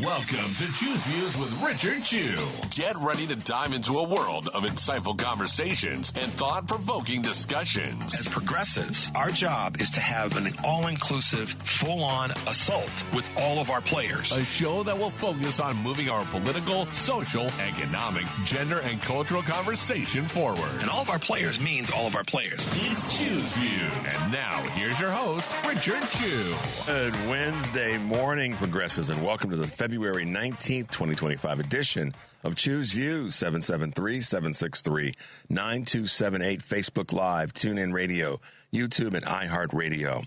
Welcome to Choose Views with Richard Chew. Get ready to dive into a world of insightful conversations and thought-provoking discussions. As progressives, our job is to have an all-inclusive, full-on assault with all of our players. A show that will focus on moving our political, social, economic, gender, and cultural conversation forward. And all of our players means all of our players. It's Choose Views. And now, here's your host, Richard Chew. Good Wednesday morning, progressives, and welcome to the February 19th, 2025 edition of Choose Views, 773-763-9278, Facebook Live, TuneIn Radio, YouTube, and iHeartRadio.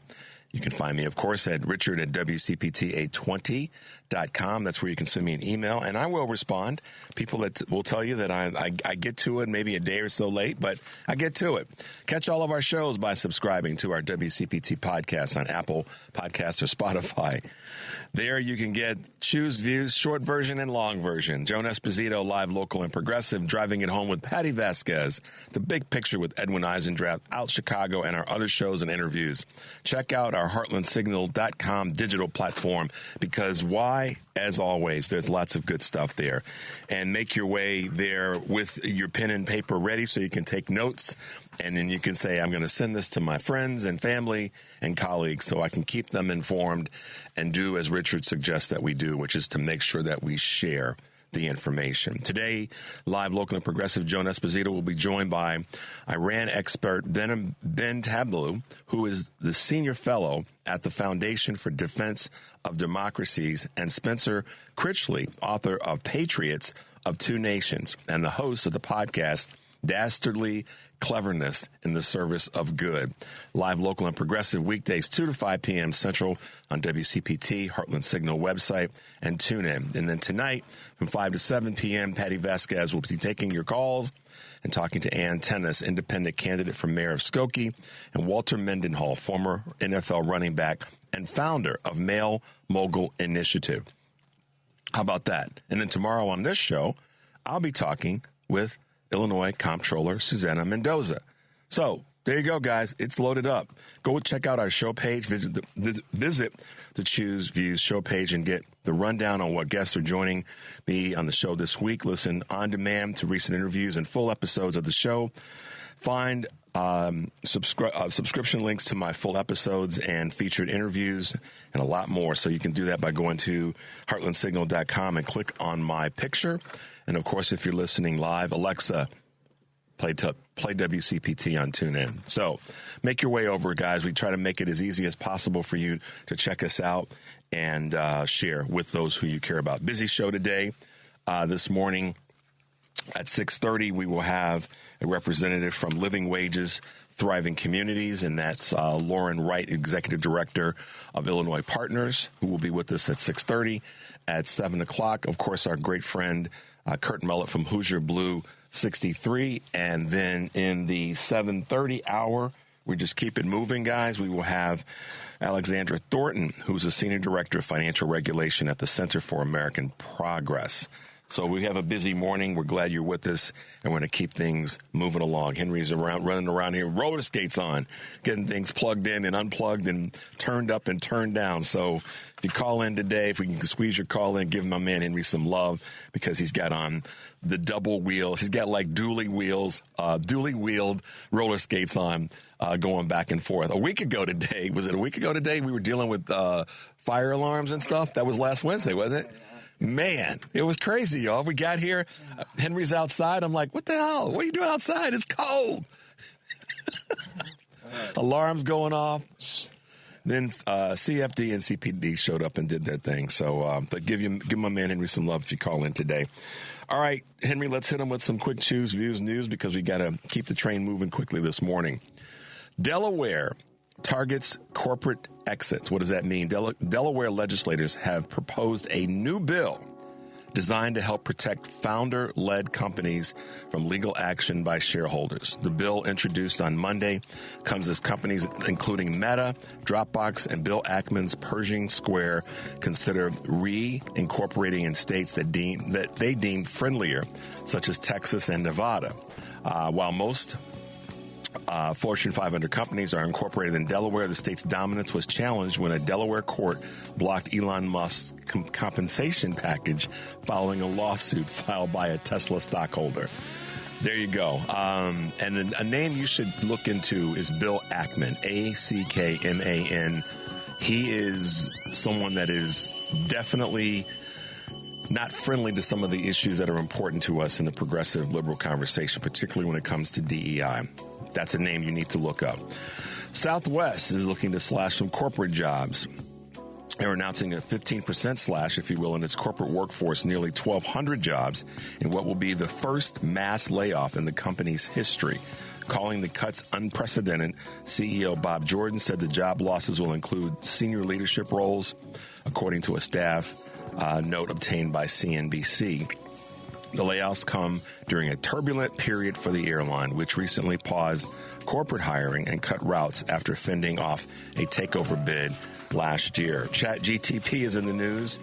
You can find me, of course, at richard@WCPT820.com. That's where you can send me an email, and I will respond. People that will tell you that I get to it maybe a day or so late, but I get to it. Catch all of our shows by subscribing to our WCPT podcast on Apple Podcasts or Spotify. There you can get Choose Views, short version and long version. Joan Esposito, live, local, and progressive, driving it home with Patty Vasquez, The Big Picture with Edwin Eisendrath, Out Chicago, and our other shows and interviews. Check out our heartlandsignal.com digital platform, because why? As always, there's lots of good stuff there. And make your way there with your pen and paper ready so you can take notes. And then you can say, I'm going to send this to my friends and family and colleagues so I can keep them informed and do as Richard suggests that we do, which is to make sure that we share the information. Today, live, local, and progressive, Joan Esposito will be joined by Iran expert Ben Tablu, who is the senior fellow at the Foundation for Defense of Democracies, and Spencer Critchley, author of Patriots of Two Nations, and the host of the podcast Dastardly Cleverness in the Service of Good. Live, local, and progressive weekdays 2 to 5 p.m. Central on WCPT, Heartland Signal website, and TuneIn. And then tonight from 5 to 7 p.m., Patty Vasquez will be taking your calls and talking to Ann Tennis, independent candidate for mayor of Skokie, and Walter Mendenhall, former NFL running back and founder of Male Mogul Initiative. How about that? And then tomorrow on this show, I'll be talking with Illinois Comptroller Susana Mendoza. So there you go, guys. It's loaded up. Go check out our show page. Visit the Choose Views show page and get the rundown on what guests are joining me on the show this week. Listen on demand to recent interviews and full episodes of the show. Find subscription links to my full episodes and featured interviews and a lot more. So you can do that by going to heartlandsignal.com and click on my picture. And, of course, if you're listening live, Alexa, play WCPT on TuneIn. So make your way over, guys. We try to make it as easy as possible for you to check us out and share with those who you care about. Busy show today. This morning at 6:30, we will have a representative from Living Wages, Thriving Communities, and that's Lauren Wright, Executive Director of Illinois Partners, who will be with us at 6:30. At 7 o'clock, of course, our great friend Kurt Mellett from Hoosier Blue 63. And then in the 7:30 hour, we just keep it moving, guys. We will have Alexandra Thornton, who's a Senior Director of Financial Regulation at the Center for American Progress. So we have a busy morning. We're glad you're with us, and we're going to keep things moving along. Henry's running around here, roller skates on, getting things plugged in and unplugged and turned up and turned down. So if you call in today, if we can squeeze your call in, give my man Henry some love, because he's got on the double wheels. He's got like dually wheeled roller skates on, going back and forth. A week ago today, we were dealing with fire alarms and stuff. That was last Wednesday, wasn't it? Man, it was crazy, y'all. We got here. Henry's outside. I'm like, what the hell? What are you doing outside? It's cold. Alarms going off. Then CFD and CPD showed up and did their thing. So, but give my man Henry some love if you call in today. All right, Henry, let's hit him with some quick Choose Views news, because we got to keep the train moving quickly this morning. Delaware targets corporate exits. What does that mean? Delaware legislators have proposed a new bill designed to help protect founder-led companies from legal action by shareholders. The bill, introduced on Monday, comes as companies including Meta, Dropbox, and Bill Ackman's Pershing Square consider re-incorporating in states that they deem friendlier, such as Texas and Nevada. While most Fortune 500 companies are incorporated in Delaware. The state's dominance was challenged when a Delaware court blocked Elon Musk's compensation package following a lawsuit filed by a Tesla stockholder. There you go. And a name you should look into is Bill Ackman, Ackman. He is someone that is definitely not friendly to some of the issues that are important to us in the progressive liberal conversation, particularly when it comes to DEI. That's a name you need to look up. Southwest is looking to slash some corporate jobs. They're announcing a 15% slash, if you will, in its corporate workforce, nearly 1,200 jobs in what will be the first mass layoff in the company's history. Calling the cuts unprecedented, CEO Bob Jordan said the job losses will include senior leadership roles, according to a staff note obtained by CNBC. The layoffs come during a turbulent period for the airline, which recently paused corporate hiring and cut routes after fending off a takeover bid last year. ChatGPT is in the news.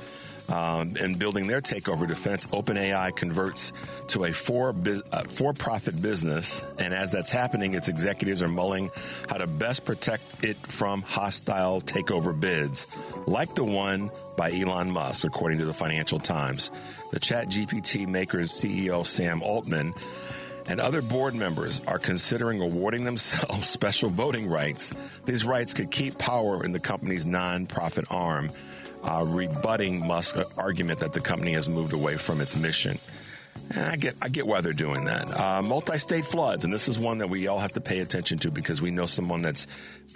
And building their takeover defense, OpenAI converts to a for-profit business. And as that's happening, its executives are mulling how to best protect it from hostile takeover bids, like the one by Elon Musk, according to the Financial Times. The ChatGPT maker's CEO, Sam Altman, and other board members are considering awarding themselves special voting rights. These rights could keep power in the company's non-profit arm, rebutting Musk's argument that the company has moved away from its mission. And I get why they're doing that. Multi-state floods, and this is one that we all have to pay attention to because we know someone that's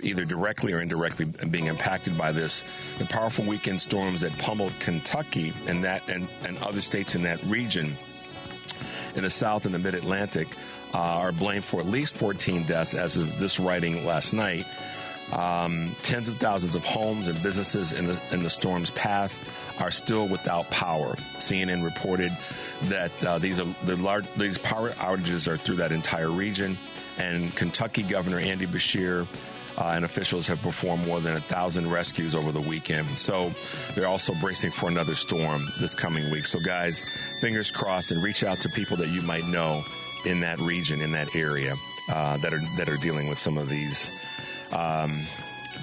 either directly or indirectly being impacted by this. The powerful weekend storms that pummeled Kentucky and other states in that region in the South and the Mid-Atlantic are blamed for at least 14 deaths as of this writing last night. Tens of thousands of homes and businesses in the storm's path are still without power. CNN reported that these power outages are through that entire region, and Kentucky Governor Andy Beshear and officials have performed more than 1,000 rescues over the weekend. So they're also bracing for another storm this coming week. So guys, fingers crossed, and reach out to people that you might know in that region, in that area, that are dealing with some of these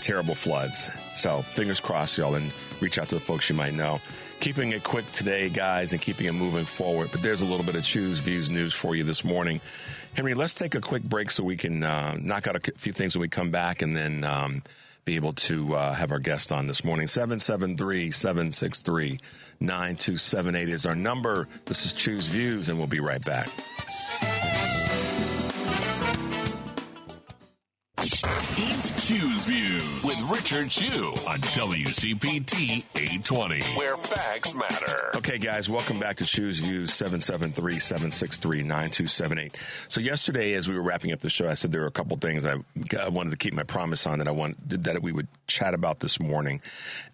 terrible floods. So fingers crossed, y'all, and reach out to the folks you might know. Keeping it quick today, guys, and keeping it moving forward. But there's a little bit of Choose Views news for you this morning. Henry, let's take a quick break so we can knock out a few things when we come back, and then be able to have our guest on this morning. 773-763-9278 is our number. This is Choose Views, and we'll be right back. It's Choose Views with Richard Chew on WCPT 820, where facts matter. Okay, guys, welcome back to Choose Views, 773-763-9278. So yesterday, as we were wrapping up the show, I said there were a couple things I wanted to keep my promise on that we would chat about this morning.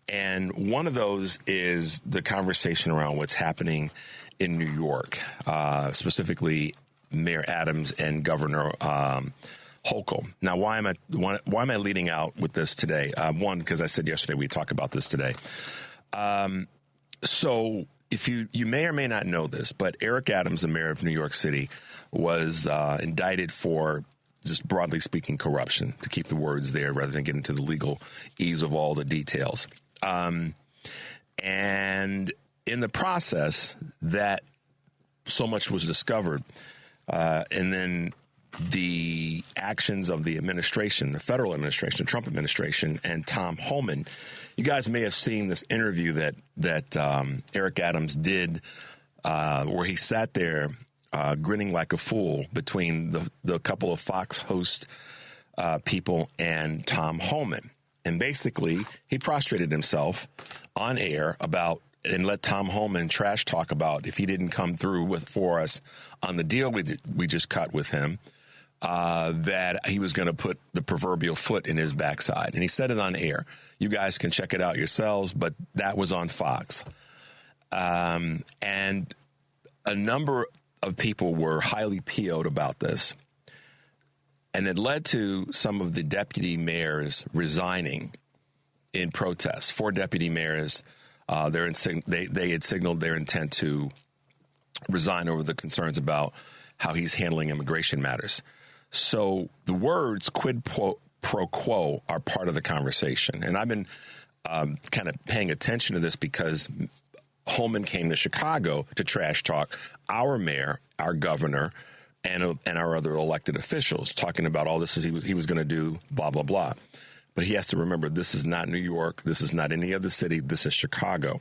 And one of those is the conversation around what's happening in New York, specifically Mayor Adams and Governor Hochul. Now, why am I leading out with this today? One, because I said yesterday we'd talk about this today. So if you may or may not know this, but Eric Adams, the mayor of New York City, was indicted for, just broadly speaking, corruption, to keep the words there rather than get into the legal ease of all the details. And in the process, that so much was discovered, and then the actions of the administration, the federal administration, the Trump administration, and Tom Homan. You guys may have seen this interview that Eric Adams did, where he sat there grinning like a fool between the couple of Fox host people and Tom Homan. And basically, he prostrated himself on air and let Tom Homan trash talk about if he didn't come through for us on the deal we just cut with him, that he was going to put the proverbial foot in his backside. And he said it on air. You guys can check it out yourselves, but that was on Fox. And a number of people were highly PO'd about this. And it led to some of the deputy mayors resigning in protest. 4 deputy mayors, they had signaled their intent to resign over the concerns about how he's handling immigration matters. So the words quid pro quo are part of the conversation. And I've been kind of paying attention to this because Holman came to Chicago to trash talk our mayor, our governor, and our other elected officials, talking about all this he was going to do, blah, blah, blah. But he has to remember, this is not New York. This is not any other city. This is Chicago.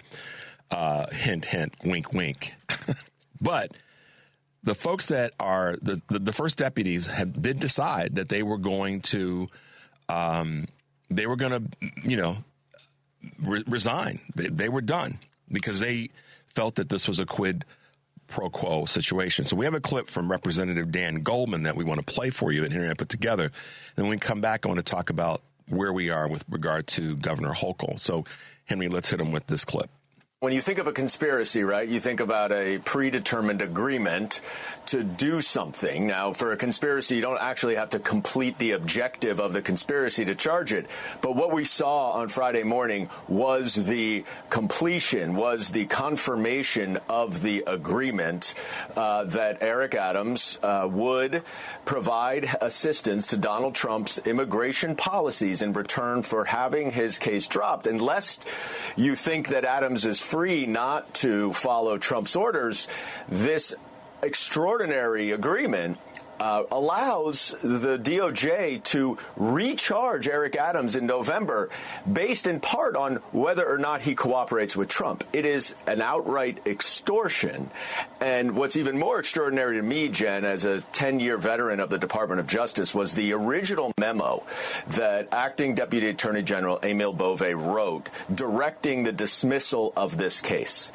Hint, hint, wink, wink. But the folks that are the first deputies did decide that they were going to resign. They were done because they felt that this was a quid pro quo situation. So we have a clip from Representative Dan Goldman that we want to play for you that Henry and I put together. Then when we come back, I want to talk about where we are with regard to Governor Hochul. So, Henry, let's hit him with this clip. When you think of a conspiracy, right, you think about a predetermined agreement to do something. Now, for a conspiracy, you don't actually have to complete the objective of the conspiracy to charge it. But what we saw on Friday morning was the completion, was the confirmation of the agreement that Eric Adams would provide assistance to Donald Trump's immigration policies in return for having his case dropped. And lest you think that Adams is free not to follow Trump's orders, this extraordinary agreement allows the DOJ to recharge Eric Adams in November based in part on whether or not he cooperates with Trump. It is an outright extortion. And what's even more extraordinary to me, Jen, as a 10-year veteran of the Department of Justice, was the original memo that Acting Deputy Attorney General Emil Bove wrote directing the dismissal of this case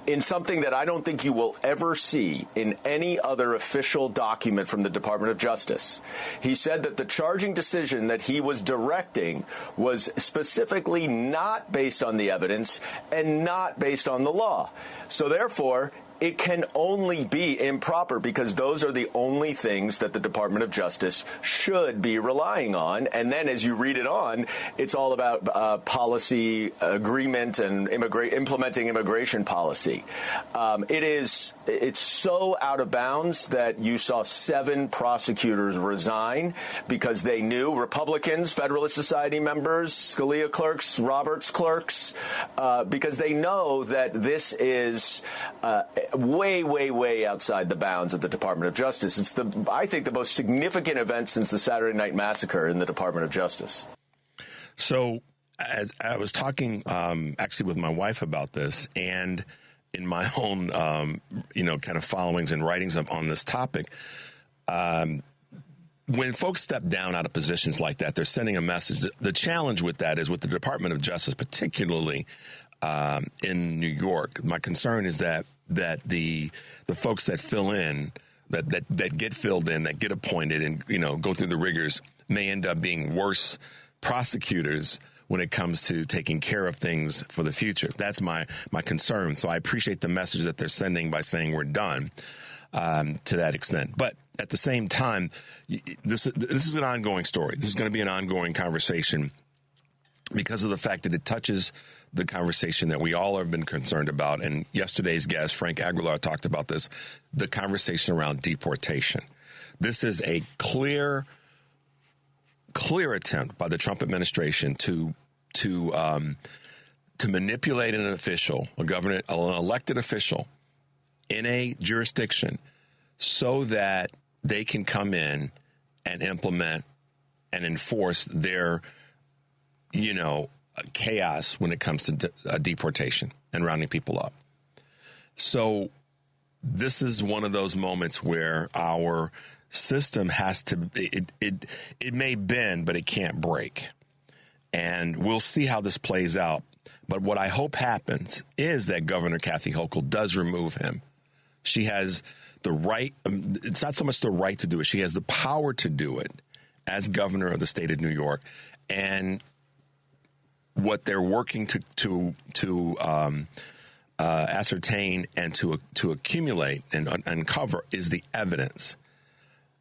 in something that I don't think you will ever see in any other official document from the Department of Justice. He said that the charging decision that he was directing was specifically not based on the evidence and not based on the law. So therefore, it can only be improper because those are the only things that the Department of Justice should be relying on. And then as you read it on, it's all about policy agreement and implementing immigration policy. It's so out of bounds that you saw 7 prosecutors resign because they knew Republicans, Federalist Society members, Scalia clerks, Roberts clerks, because they know that this is way, way, way outside the bounds of the Department of Justice. It's I think the most significant event since the Saturday Night Massacre in the Department of Justice. So as I was talking actually with my wife about this, and in my own, kind of followings and writings on this topic, when folks step down out of positions like that, they're sending a message. The challenge with that is with the Department of Justice, particularly in New York. My concern is that the folks that fill in, that get filled in, that get appointed and, go through the rigors may end up being worse prosecutors when it comes to taking care of things for the future. That's my concern. So I appreciate the message that they're sending by saying we're done to that extent. But at the same time, this is an ongoing story. This is going to be an ongoing conversation because of the fact that it touches the conversation that we all have been concerned about. And yesterday's guest, Frank Aguilar, talked about this, the conversation around deportation. This is a clear attempt by the Trump administration to manipulate an official, an elected official in a jurisdiction so that they can come in and implement and enforce their, chaos when it comes to deportation and rounding people up. So this is one of those moments where our system has to, it may bend, but it can't break. And we'll see how this plays out. But what I hope happens is that Governor Kathy Hochul does remove him. She has the right, it's not so much the right to do it, she has the power to do it as governor of the state of New York. And what they're working to ascertain and to accumulate and uncover is the evidence.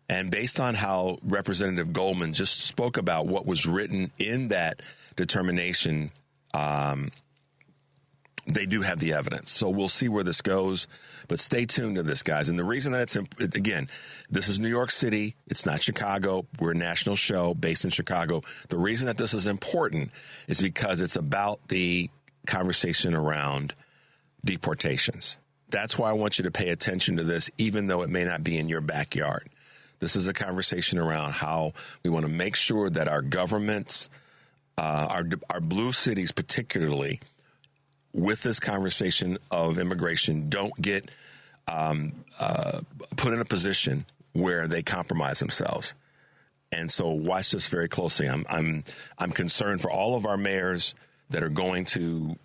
And based on how Representative Goldman just spoke about what was written in that determination they do have the evidence. So we'll see where this goes, but stay tuned to this, guys. And the reason that again, this is New York City. It's not Chicago. We're a national show based in Chicago. The reason that this is important is because it's about the conversation around deportations. That's why I want you to pay attention to this, even though it may not be in your backyard. This is a conversation around how we want to make sure that our governments, our blue cities particularly, with this conversation of immigration, don't get put in a position where they compromise themselves. And so watch this very closely. I'm concerned for all of our mayors that are going to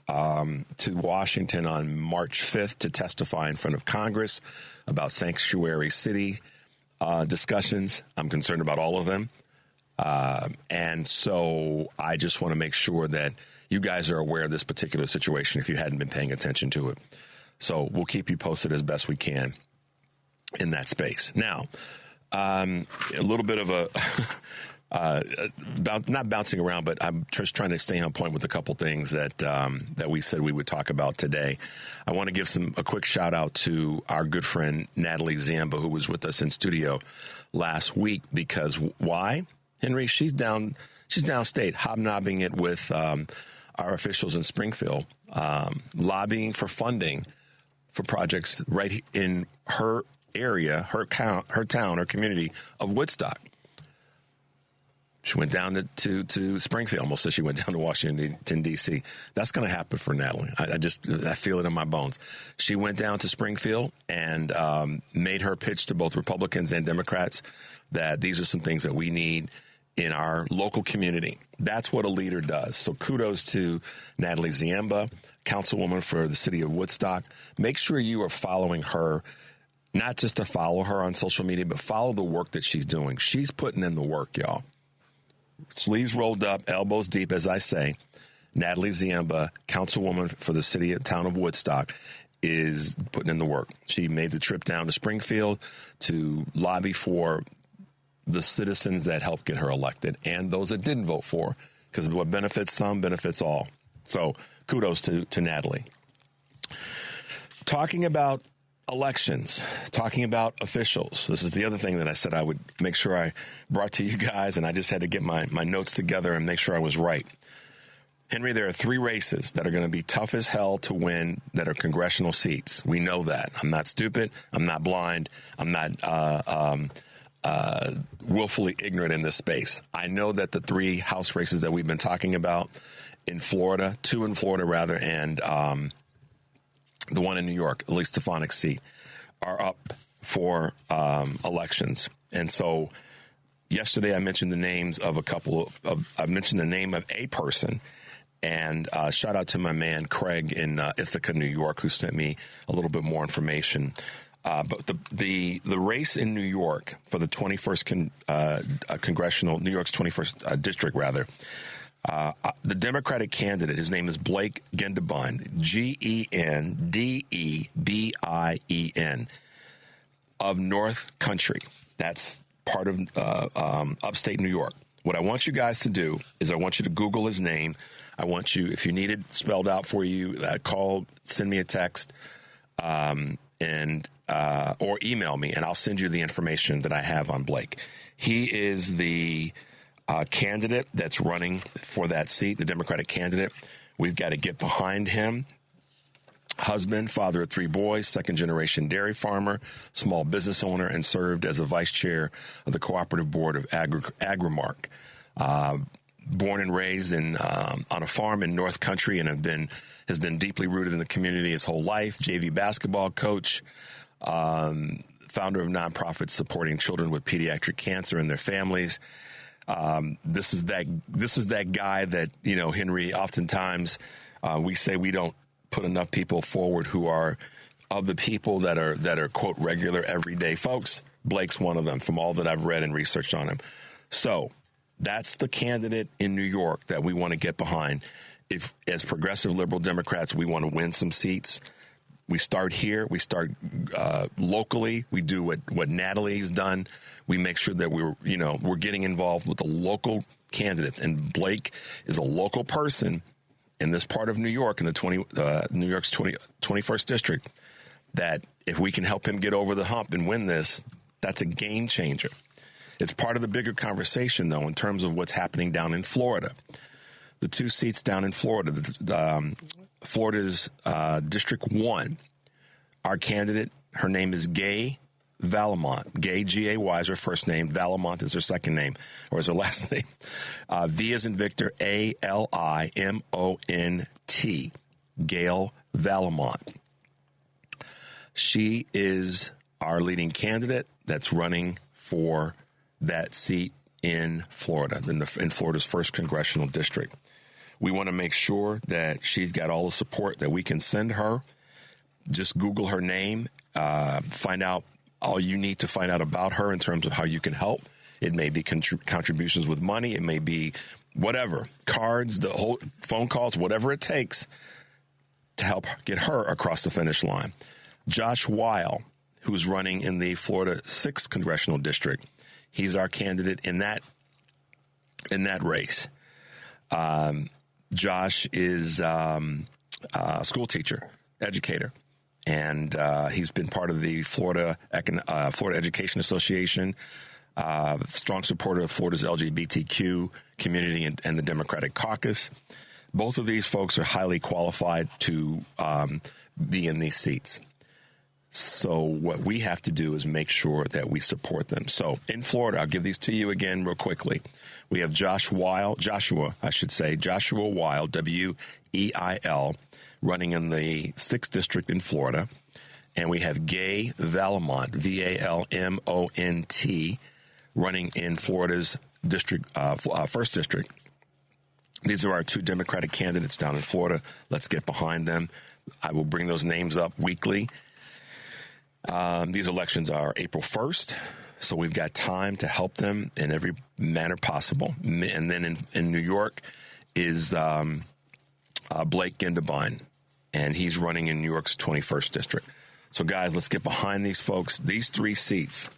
Washington on March 5th to testify in front of Congress about sanctuary city discussions. I'm concerned about all of them. And so I just want to make sure that you guys are aware of this particular situation if you hadn't been paying attention to it. So we'll keep you posted as best we can in that space. Now, a little bit of not bouncing around, but I'm just trying to stay on point with a couple things that we said we would talk about today. I want to give a quick shout out to our good friend Natalie Ziemba, who was with us in studio last week. Because why, Henry? She's downstate, hobnobbing it with our officials in Springfield, lobbying for funding for projects right in her area, her town, her community of Woodstock. She went down to Springfield, almost said she went down to Washington, D.C. That's going to happen for Natalie. I feel it in my bones. She went down to Springfield and made her pitch to both Republicans and Democrats that these are some things that we need in our local community. That's what a leader does. So kudos to Natalie Ziemba, councilwoman for the city of Woodstock. Make sure you are following her, not just to follow her on social media, but follow the work that she's doing. She's putting in the work, y'all. Sleeves rolled up, elbows deep, as I say. Natalie Ziemba, councilwoman for the town of Woodstock, is putting in the work. She made the trip down to Springfield to lobby for the citizens that helped get her elected and those that didn't vote for, because what benefits some benefits all. So kudos to Natalie. Talking about elections, talking about officials. This is the other thing that I said I would make sure I brought to you guys, and I just had to get my notes together and make sure I was right. Henry, there are 3 races that are going to be tough as hell to win that are congressional seats. We know that. I'm not stupid. I'm not blind. I'm not willfully ignorant in this space. I know that the 3 House races that we've been talking about in Florida, 2 in Florida rather, and the one in New York, Elise Stefanik's seat, are up for elections. And so yesterday I mentioned the names of I mentioned the name of a person, and shout out to my man Craig in Ithaca, New York, who sent me a little bit more information. But the race in New York for the 21st congressional, New York's 21st district, rather, the Democratic candidate, his name is Blake Gendebien, Gendebien, of North Country. That's part of upstate New York. What I want you guys to do is I want you to Google his name. I want you, if you need it spelled out for you, call, send me a text, or email me, and I'll send you the information that I have on Blake. He is the candidate that's running for that seat, the Democratic candidate. We've got to get behind him. Husband, father of 3 boys, second-generation dairy farmer, small business owner, and served as a vice chair of the cooperative board of Agrimark. Born and raised on a farm in North Country, and has been deeply rooted in the community his whole life. JV basketball coach, founder of nonprofits supporting children with pediatric cancer and their families. This is that guy that, Henry, oftentimes we say we don't put enough people forward who are of the people that are quote regular everyday folks. Blake's one of them, from all that I've read and researched on him. So that's the candidate in New York that we want to get behind. If, as progressive liberal Democrats, we want to win some seats, we start here. We start locally. We do what Natalie's done. We make sure that we're getting involved with the local candidates. And Blake is a local person in this part of New York, in the New York's 21st district, that if we can help him get over the hump and win this, that's a game changer. It's part of the bigger conversation, though, in terms of what's happening down in Florida. The 2 seats down in Florida, Florida's District 1, our candidate, her name is Gay Valimont. Gay, G-A-Y is her first name. Valimont is her second name, or is her last name. V as in Victor, A-L-I-M-O-N-T. Gail Valimont. She is our leading candidate that's running for that seat in Florida, in Florida's 1st congressional district. We want to make sure that she's got all the support that we can send her. Just Google her name, find out all you need to find out about her in terms of how you can help. It may be contributions with money. It may be whatever, cards, the whole phone calls, whatever it takes to help get her across the finish line. Josh Weil, who's running in the Florida 6th congressional district, he's our candidate in that race. Josh is a school teacher, educator, and he's been part of the Florida Education Association, strong supporter of Florida's LGBTQ community and the Democratic Caucus. Both of these folks are highly qualified to be in these seats. So what we have to do is make sure that we support them. So in Florida, I'll give these to you again real quickly. We have Joshua Weil, W-E-I-L, running in the 6th district in Florida. And we have Gay Valimont, V-A-L-M-O-N-T, running in Florida's district, 1st district. These are our 2 Democratic candidates down in Florida. Let's get behind them. I will bring those names up weekly. These elections are April 1st, so we've got time to help them in every manner possible. And then in New York is Blake Gendebine, and he's running in New York's 21st district. So, guys, let's get behind these folks. These 3 seats,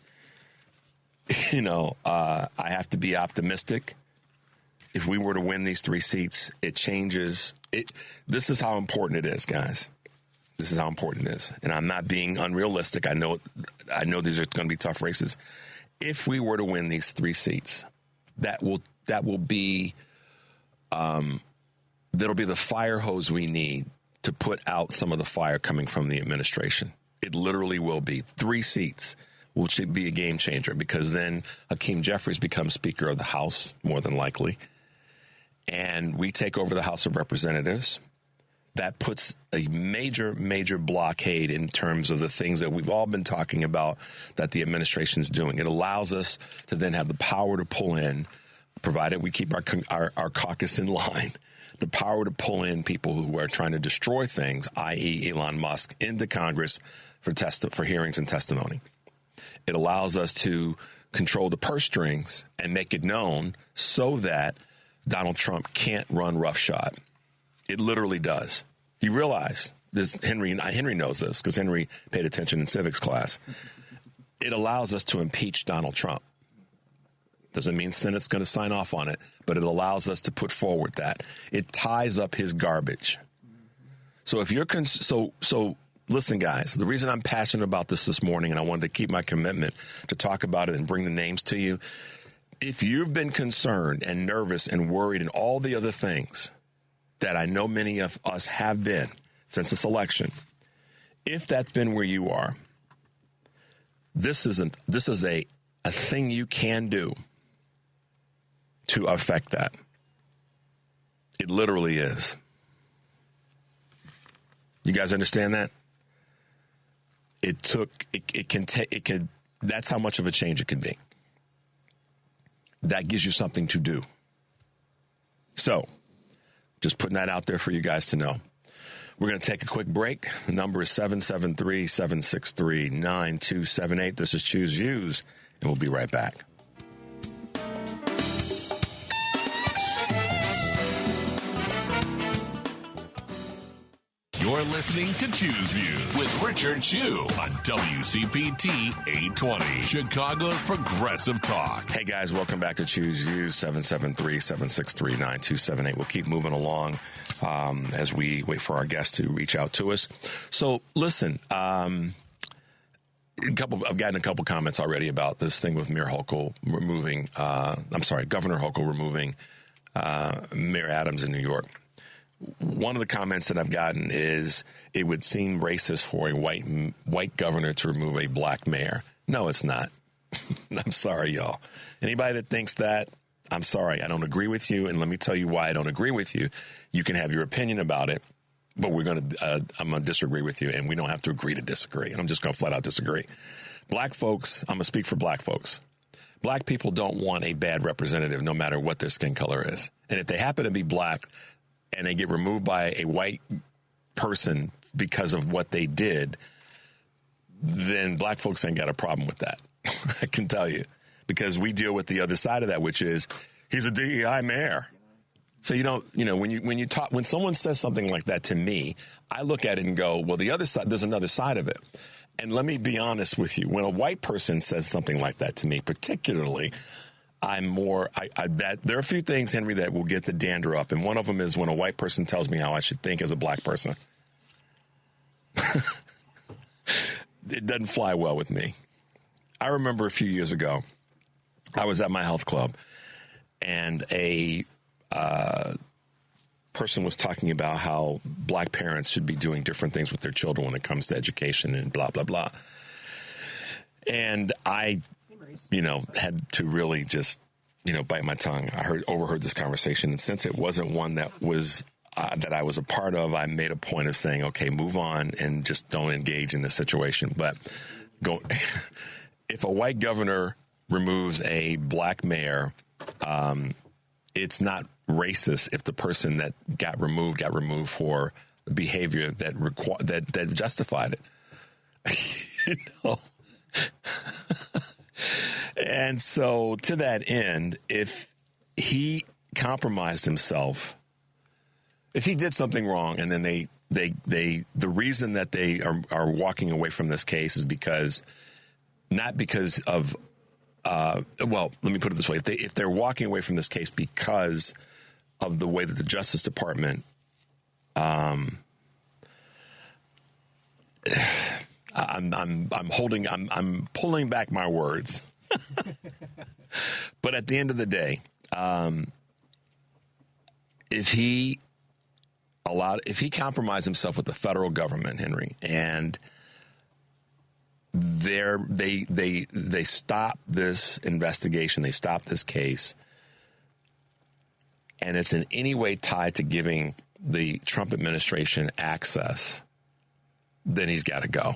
I have to be optimistic. If we were to win these 3 seats, it changes. This is how important it is, guys. This is how important it is. And I'm not being unrealistic. I know these are going to be tough races. If we were to win these 3 seats, that will be that'll be the fire hose we need to put out some of the fire coming from the administration. It literally will be 3 seats, which should be a game changer, because then Hakeem Jeffries becomes Speaker of the House, more than likely, and we take over the House of Representatives. That puts a major, major blockade in terms of the things that we've all been talking about that the administration's doing. It allows us to then have the power to pull in, provided we keep our caucus in line, the power to pull in people who are trying to destroy things, i.e. Elon Musk, into Congress for hearings and testimony. It allows us to control the purse strings and make it known so that Donald Trump can't run roughshod. It literally does. You realize this, Henry knows this because Henry paid attention in civics class. It allows us to impeach Donald Trump. Doesn't mean Senate's going to sign off on it, but it allows us to put forward that. It ties up his garbage. So if you're listen, guys, the reason I'm passionate about this morning, and I wanted to keep my commitment to talk about it and bring the names to you, if you've been concerned and nervous and worried and all the other things that I know many of us have been since this election, if that's been where you are, this is a thing you can do to affect that. It literally is. You guys understand that? That's how much of a change it could be. That gives you something to do. So, just putting that out there for you guys to know. We're going to take a quick break. The number is 773-763-9278. This is Choose Views, and we'll be right back. You're listening to Choose Views with Richard Chu on WCPT 820, Chicago's Progressive Talk. Hey, guys, welcome back to Choose Views, 773-763-9278. We'll keep moving along. as we wait for our guests to reach out to us. So listen, I've gotten a couple comments already about this thing with Governor Hochul removing Mayor Adams in New York. One of the comments that I've gotten is it would seem racist for a white governor to remove a black mayor. No, it's not. I'm sorry, y'all. Anybody that thinks that, I'm sorry. I don't agree with you, and let me tell you why I don't agree with you. You can have your opinion about it, but I'm going to disagree with you, and we don't have to agree to disagree. I'm just going to flat out disagree. Black folks, I'm going to speak for black folks. Black people don't want a bad representative no matter what their skin color is. And if they happen to be black and they get removed by a white person because of what they did, then black folks ain't got a problem with that. I can tell you, because we deal with the other side of that, which is he's a DEI mayor. So when someone says something like that to me, I look at it and go, well, the other side, there's another side of it. And let me be honest with you. When a white person says something like that to me, particularly, there are a few things, Henry, that will get the dander up. And one of them is when a white person tells me how I should think as a black person. It doesn't fly well with me. I remember a few years ago, I was at my health club, and a person was talking about how black parents should be doing different things with their children when it comes to education and blah, blah, blah. And I, had to really just, bite my tongue. I overheard this conversation. And since it wasn't one that was that I was a part of, I made a point of saying, okay, move on and just don't engage in this situation. But if a white governor removes a black mayor, it's not racist if the person that got removed for behavior that justified it. And so to that end, if he compromised himself, if he did something wrong, and then the reason that they are walking away from this case is not because of, let me put it this way. If they're walking away from this case because of the way that the Justice Department, I'm pulling back my words. But at the end of the day, if he compromised himself with the federal government, Henry, and they stop this investigation, they stop this case, and it's in any way tied to giving the Trump administration access, then he's got to go.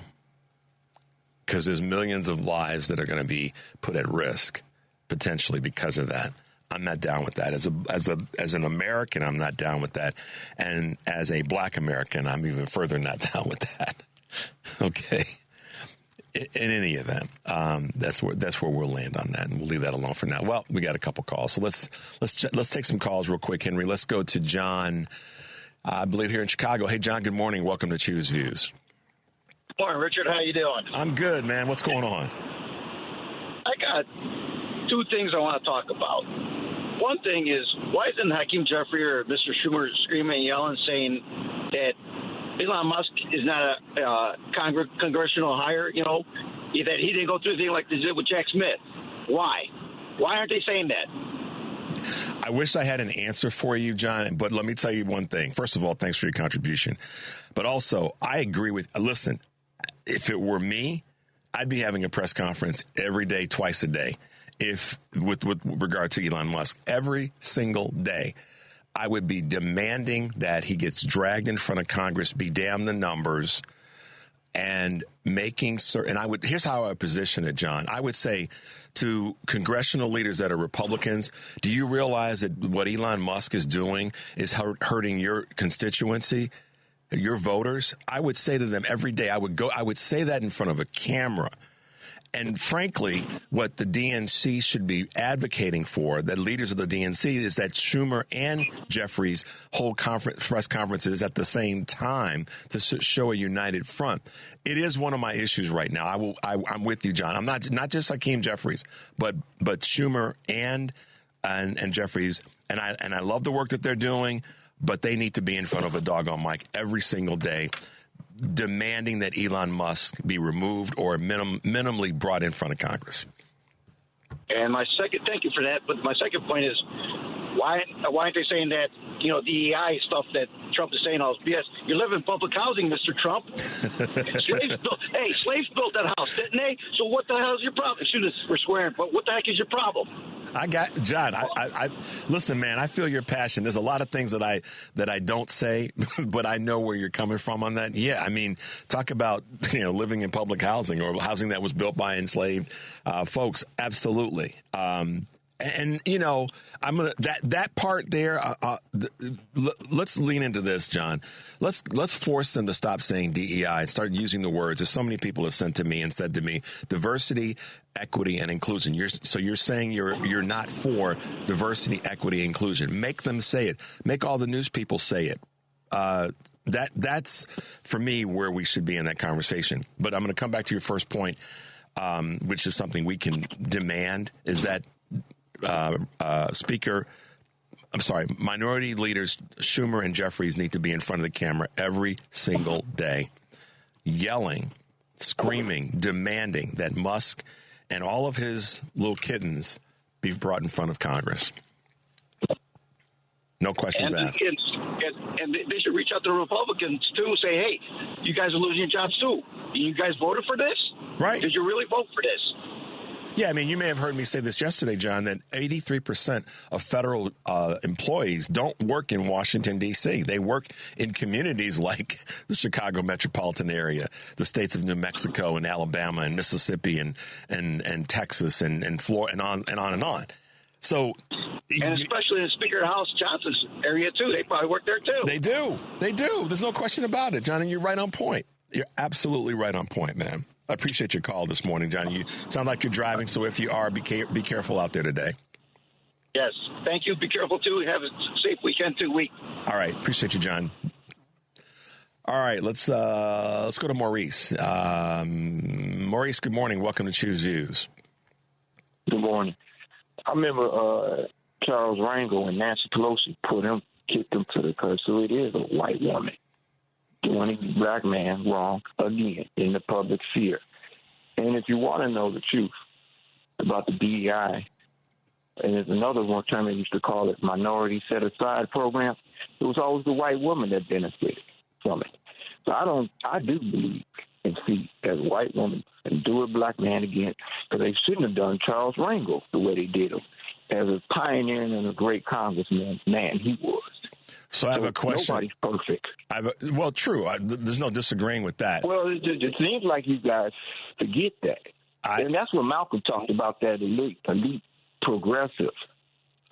Because there's millions of lives that are going to be put at risk potentially because of that. I'm not down with that. As an American, I'm not down with that. And as a black American, I'm even further not down with that. Okay. In any event, that's where we'll land on that, and we'll leave that alone for now. Well, we got a couple calls, so let's take some calls real quick, Henry. Let's go to John, I believe here in Chicago. Hey, John. Good morning. Welcome to Choose Views. Good morning, Richard. How you doing? I'm good, man. What's going on? I got two things I want to talk about. One thing is, why isn't Hakeem Jeffrey or Mr. Schumer screaming and yelling, saying that Elon Musk is not a congressional hire, that he didn't go through anything like they did with Jack Smith? Why? Why aren't they saying that? I wish I had an answer for you, John, but let me tell you one thing. First of all, thanks for your contribution. But also, I agree listen, if it were me, I'd be having a press conference every day, twice a day, with regard to Elon Musk. Every single day, I would be demanding that he gets dragged in front of Congress, be damned the numbers, and making certain. And here's how I would position it, John. I would say to congressional leaders that are Republicans, do you realize that what Elon Musk is doing is hurting your constituency, your voters? I would say to them every day, I would say that in front of a camera. And frankly, what the DNC should be advocating for, the leaders of the DNC, is that Schumer and Jeffries hold press conferences at the same time to show a united front. It is one of my issues right now. I'm with you, John. I'm not just Hakeem Jeffries, but Schumer and Jeffries, and I love the work that they're doing. but they need to be in front of a doggone mic every single day, demanding that Elon Musk be removed or minimally brought in front of Congress. And thank you for that. But my second point is, why aren't they saying that, DEI stuff that Trump is saying all is BS? You live in public housing, Mr. Trump. Slaves built that house, didn't they? So what the hell is your problem? Excuse us for swearing, but what the heck is your problem? I got John. I listen, man. I feel your passion. There's a lot of things that I don't say, but I know where you're coming from on that. Yeah, I mean, talk about living in public housing or housing that was built by enslaved folks. Absolutely. And I'm gonna that part there. Let's lean into this, John. Let's force them to stop saying DEI and start using the words. As so many people have sent to me and said to me, diversity, equity, and inclusion. You're saying you're not for diversity, equity, inclusion. Make them say it. Make all the news people say it. That's for me where we should be in that conversation. But I'm going to come back to your first point, which is something we can demand. Is that minority leaders Schumer and Jeffries need to be in front of the camera every single day, yelling, screaming, demanding that Musk and all of his little kittens be brought in front of Congress. No questions asked. And they should reach out to the Republicans, too, say, hey, you guys are losing your jobs, too. You guys voted for this? Right. Did you really vote for this? Yeah, I mean, you may have heard me say this yesterday, John, that 83% of federal employees don't work in Washington, D.C. They work in communities like the Chicago metropolitan area, the states of New Mexico and Alabama and Mississippi and Texas and Florida and on and on. So, and especially in Speaker House Johnson's area, too. They probably work there, too. They do. There's no question about it, John, and you're right on point. You're absolutely right on point, man. I appreciate your call this morning, Johnny. You sound like you're driving, so if you are, be careful out there today. Yes. Thank you. Be careful, too. Have a safe weekend, too. All right. Appreciate you, John. All right. Let's go to Maurice. Maurice, good morning. Welcome to Choose Views. Good morning. I remember Charles Rangel and Nancy Pelosi kicked him to the curb. So it is a white woman doing a black man wrong again in the public sphere. And if you want to know the truth about the DEI, and there's another one term they used to call it minority set-aside program, it was always the white woman that benefited from it. So I do believe and see as a white woman and do a black man again, because they shouldn't have done Charles Rangel the way they did him. As a pioneer and a great congressman, man, he was. So I have a question. Nobody's perfect. Well, true. There's no disagreeing with that. Well, it seems like you guys forget that. And that's what Malcolm talked about, that elite progressive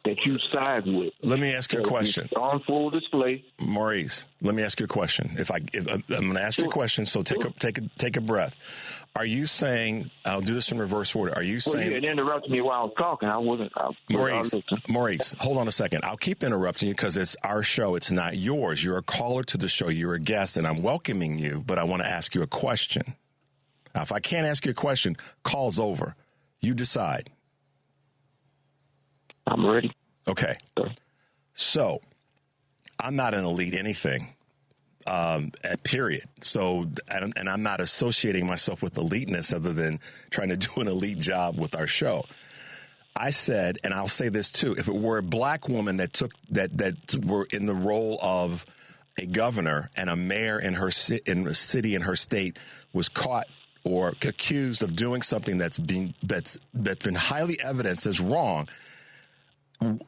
that you side with. Let me ask you a question. On full display. Maurice, let me ask you a question. I'm going to ask you a question, so take a breath. Are you saying, I'll do this in reverse order. Are you saying... Well, you interrupted me while I was talking. Maurice, hold on a second. I'll keep interrupting you because it's our show. It's not yours. You're a caller to the show. You're a guest, and I'm welcoming you, but I want to ask you a question. Now, if I can't ask you a question, call's over. You decide. I'm ready. Okay. So I'm not an elite anything, period. So, and I'm not associating myself with eliteness other than trying to do an elite job with our show. I said, and I'll say this too, if it were a black woman that were in the role of a governor and a mayor in a city in her state was caught or accused of doing something that's been highly evidenced as wrong,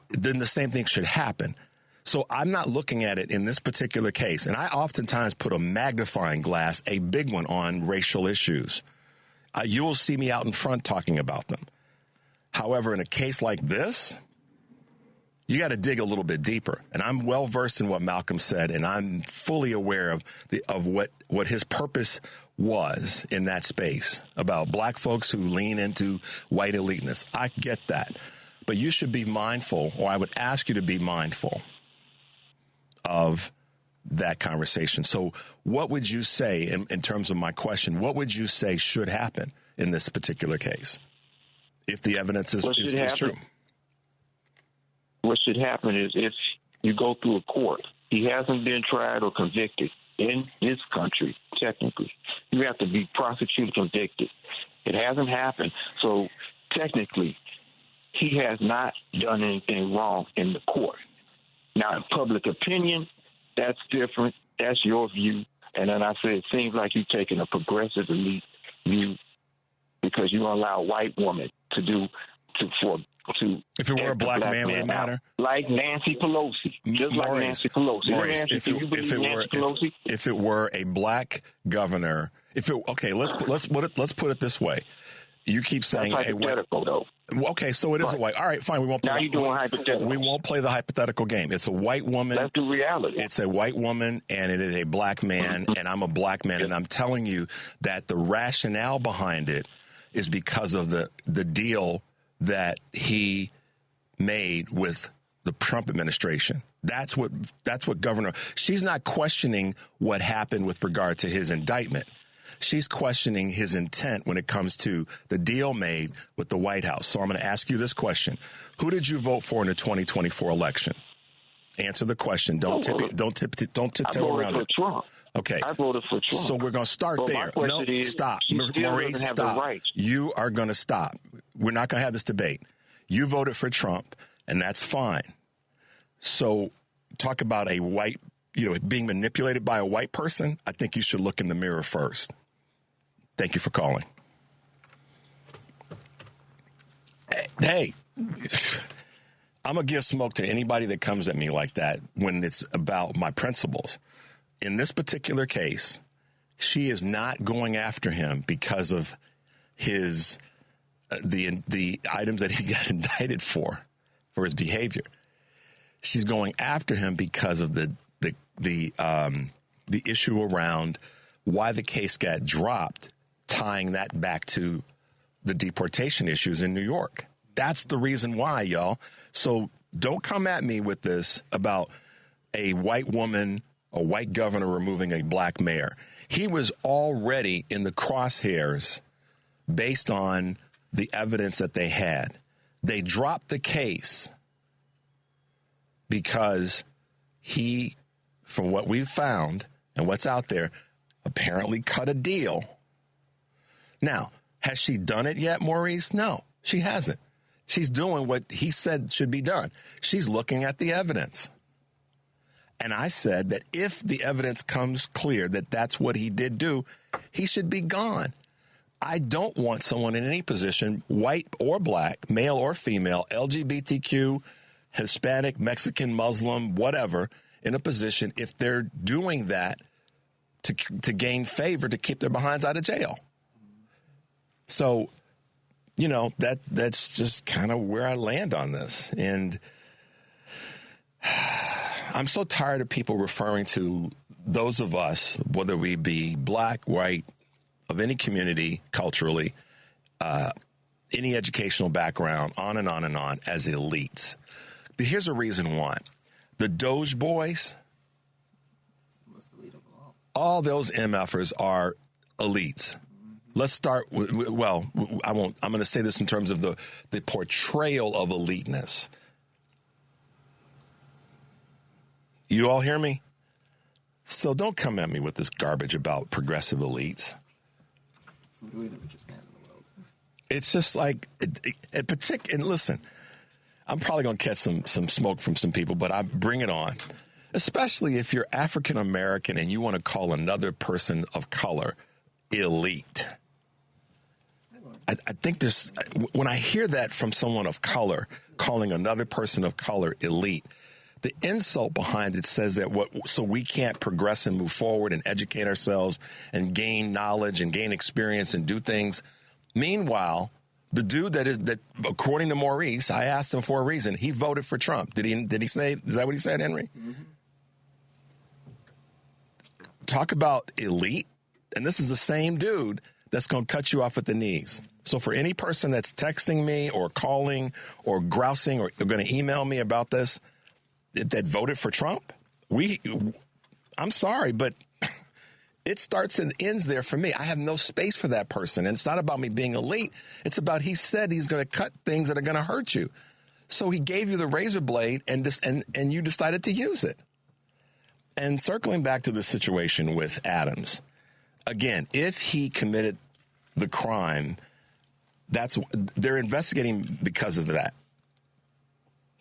then the same thing should happen. So I'm not looking at it in this particular case. And I oftentimes put a magnifying glass, a big one, on racial issues. You will see me out in front talking about them. However, in a case like this, you got to dig a little bit deeper. And I'm well versed in what Malcolm said, and I'm fully aware of what his purpose was in that space about black folks who lean into white eliteness. I get that. But you should be mindful, or I would ask you to be mindful of that conversation. So what would you say, in terms of my question, what would you say should happen in this particular case if the evidence is true? What should happen is if you go through a court He hasn't been tried or convicted in this country, technically. You have to be prosecuted, convicted. It hasn't happened. So technically, he has not done anything wrong in the court. Now, in public opinion, that's different. That's your view. And then I said, it seems like you're taking a progressive elite view because you allow white women to if it were a black man, would it matter? Like Nancy Pelosi, just like Nancy Pelosi. Maurice, if it were a black governor, let's put it this way. You keep saying that's hypothetical, though. Okay, so it is a white. All right, fine. We won't. Now you're doing hypothetical. We won't play the hypothetical game. It's a white woman. That's the reality. It's a white woman, and it is a black man, and I'm a black man, and I'm telling you that the rationale behind it is because of the deal that he made with the Trump administration. That's what Governor. She's not questioning what happened with regard to his indictment. She's questioning his intent when it comes to the deal made with the White House. So I'm going to ask you this question. Who did you vote for in the 2024 election? Answer the question. Don't tiptoe around it. Trump. Okay. I voted for Trump. So we're going to start there. No, stop. Maurice, stop. You are going to stop. We're not going to have this debate. You voted for Trump, and that's fine. So talk about a white, being manipulated by a white person. I think you should look in the mirror first. Thank you for calling. Hey, I'm going to give smoke to anybody that comes at me like that when it's about my principles. In this particular case, she is not going after him because of his the items that he got indicted for his behavior. She's going after him because of the issue around why the case got dropped, tying that back to the deportation issues in New York. That's the reason why, y'all. So don't come at me with this about a white woman, a white governor removing a black mayor. He was already in the crosshairs based on the evidence that they had. They dropped the case because he, from what we've found and what's out there, apparently cut a deal. Now, has she done it yet, Maurice? No, she hasn't. She's doing what he said should be done. She's looking at the evidence. And I said that if the evidence comes clear that that's what he did do, he should be gone. I don't want someone in any position, white or black, male or female, LGBTQ, Hispanic, Mexican, Muslim, whatever, in a position if they're doing that to gain favor, to keep their behinds out of jail. So, that's just kind of where I land on this. And I'm so tired of people referring to those of us, whether we be black, white, of any community, culturally, any educational background, on and on and on, as elites. But here's a reason why. The Doge boys, all those MFers are elites. Let's start with, I'm going to say this in terms of the portrayal of eliteness. You all hear me? So don't come at me with this garbage about progressive elites. It's just like, and listen, I'm probably going to catch some smoke from some people, but I bring it on. Especially if you're African American and you want to call another person of color elite. I think when I hear that from someone of color, calling another person of color elite, the insult behind it says that so we can't progress and move forward and educate ourselves and gain knowledge and gain experience and do things. Meanwhile, the dude that according to Maurice, I asked him for a reason. He voted for Trump. Did he say? Is that what he said, Henry? Mm-hmm. Talk about elite, and this is the same dude that's going to cut you off at the knees. So for any person that's texting me or calling or grousing or going to email me about this, that voted for Trump, I'm sorry, but it starts and ends there for me. I have no space for that person. And it's not about me being elite. It's about he said he's going to cut things that are going to hurt you. So he gave you the razor blade and you decided to use it. And circling back to the situation with Adams, again, if he committed the crime, they're investigating because of that.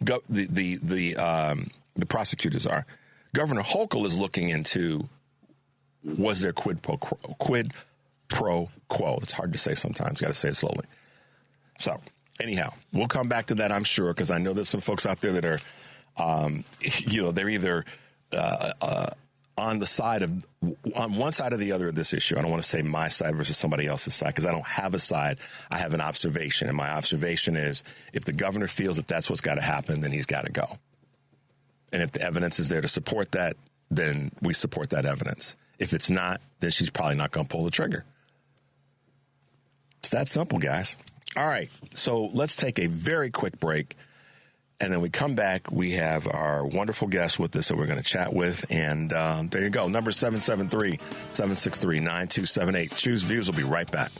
The prosecutors are. Governor Hochul is looking into, was there quid pro quo? It's hard to say sometimes. Got to say it slowly. So anyhow, we'll come back to that, I'm sure, because I know there's some folks out there that are, they're either on one side or the other of this issue. I don't want to say my side versus somebody else's side, because I don't have a side. I have an observation, and my observation is if the governor feels that that's what's got to happen, then he's got to go. And if the evidence is there to support that, then we support that evidence. If it's not, then she's probably not going to pull the trigger. It's that simple, guys. All right, so let's take a very quick break. And then we come back, we have our wonderful guest with us that we're going to chat with. And there you go. Number 773-763-9278. Choose Views. We'll be right back.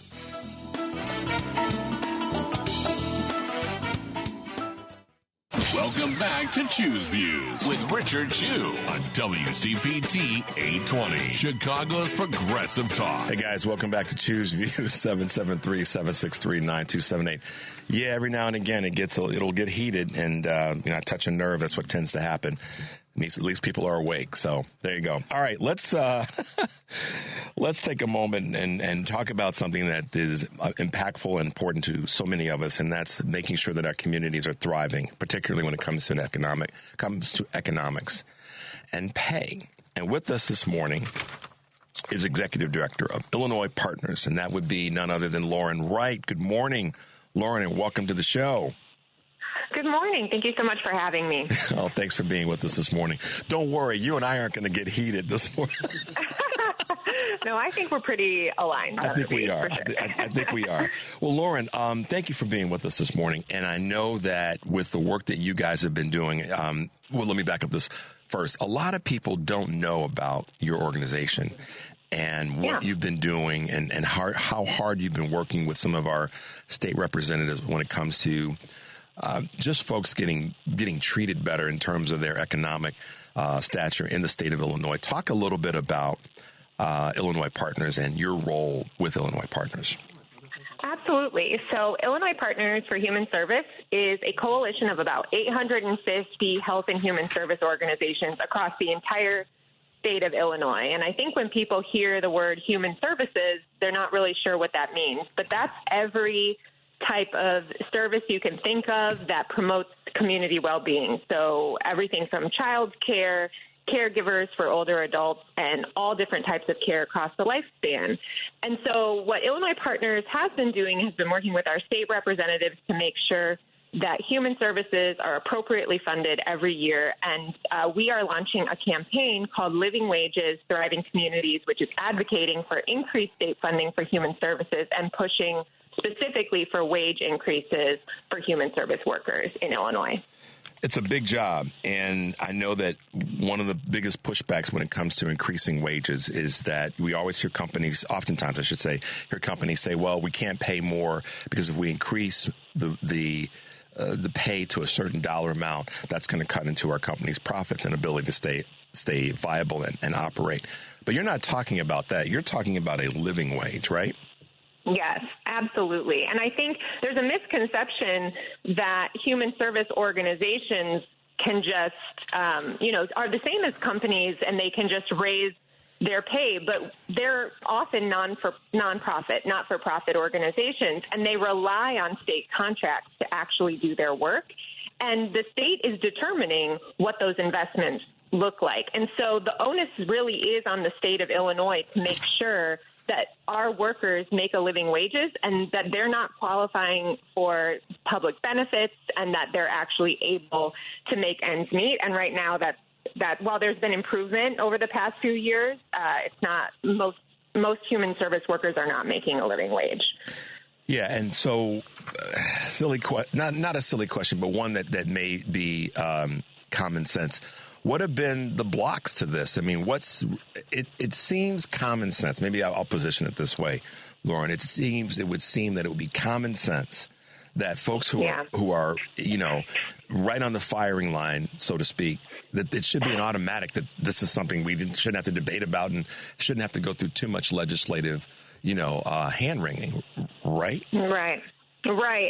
Welcome back to Choose Views with Richard Chu on WCPT 820, Chicago's Progressive Talk. Hey, guys, welcome back to Choose Views, 773-763-9278. Yeah, every now and again it'll get heated, and I touch a nerve. That's what tends to happen. At least people are awake. So there you go. All right, let's take a moment and talk about something that is impactful and important to so many of us, and that's making sure that our communities are thriving, particularly when it comes to economics and pay. And with us this morning is Executive Director of Illinois Partners, and that would be none other than Lauren Wright. Good morning, Lauren, and welcome to the show. Good morning. Thank you so much for having me. Oh, thanks for being with us this morning. Don't worry, you and I aren't going to get heated this morning. No, I think we're pretty aligned. I think we are. Sure. I think we are. Well, Lauren, thank you for being with us this morning. And I know that with the work that you guys have been doing, let me back up this first. A lot of people don't know about your organization and what you've been doing and how hard you've been working with some of our state representatives when it comes to just folks getting treated better in terms of their economic stature in the state of Illinois. Talk a little bit about Illinois Partners and your role with Illinois Partners. Absolutely. So Illinois Partners for Human Service is a coalition of about 850 health and human service organizations across the entire state of Illinois. And I think when people hear the word human services, they're not really sure what that means. But that's every type of service you can think of that promotes community well-being. So everything from child care, caregivers for older adults, and all different types of care across the lifespan. And so what Illinois Partners has been doing has been working with our state representatives to make sure that human services are appropriately funded every year. And we are launching a campaign called Living Wages, Thriving Communities, which is advocating for increased state funding for human services and pushing specifically for wage increases for human service workers in Illinois. It's a big job, and I know that one of the biggest pushbacks when it comes to increasing wages is that we always hear companies, oftentimes I should say, say, well, we can't pay more because if we increase the pay to a certain dollar amount, that's going to cut into our company's profits and ability to stay viable and operate. But you're not talking about that. You're talking about a living wage, right? Yes, absolutely. And I think there's a misconception that human service organizations can just, are the same as companies and they can just raise their pay, but they're often nonprofit, not-for-profit organizations, and they rely on state contracts to actually do their work. And the state is determining what those investments look like. And so the onus really is on the state of Illinois to make sure that our workers make a living wages and that they're not qualifying for public benefits and that they're actually able to make ends meet. And right now that while there's been improvement over the past few years, it's not most human service workers are not making a living wage. Yeah, and so not a silly question, but one that may be common sense. What have been the blocks to this? I mean, it seems common sense. Maybe I'll position it this way, Lauren. It would seem that it would be common sense that folks who are right on the firing line, so to speak, that it should be an automatic that this is something we shouldn't have to debate about and shouldn't have to go through too much legislative, hand wringing, right? Right.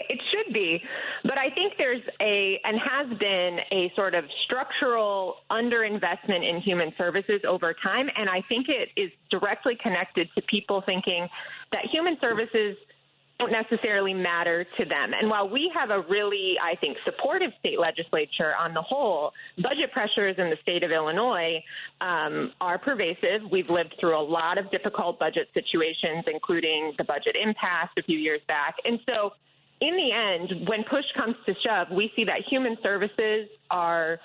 It should be. But I think there's and has been a sort of structural underinvestment in human services over time. And I think it is directly connected to people thinking that human services don't necessarily matter to them. And while we have a really, I think, supportive state legislature on the whole, budget pressures in the state of Illinois are pervasive. We've lived through a lot of difficult budget situations, including the budget impasse a few years back. And so in the end, when push comes to shove, we see that human services are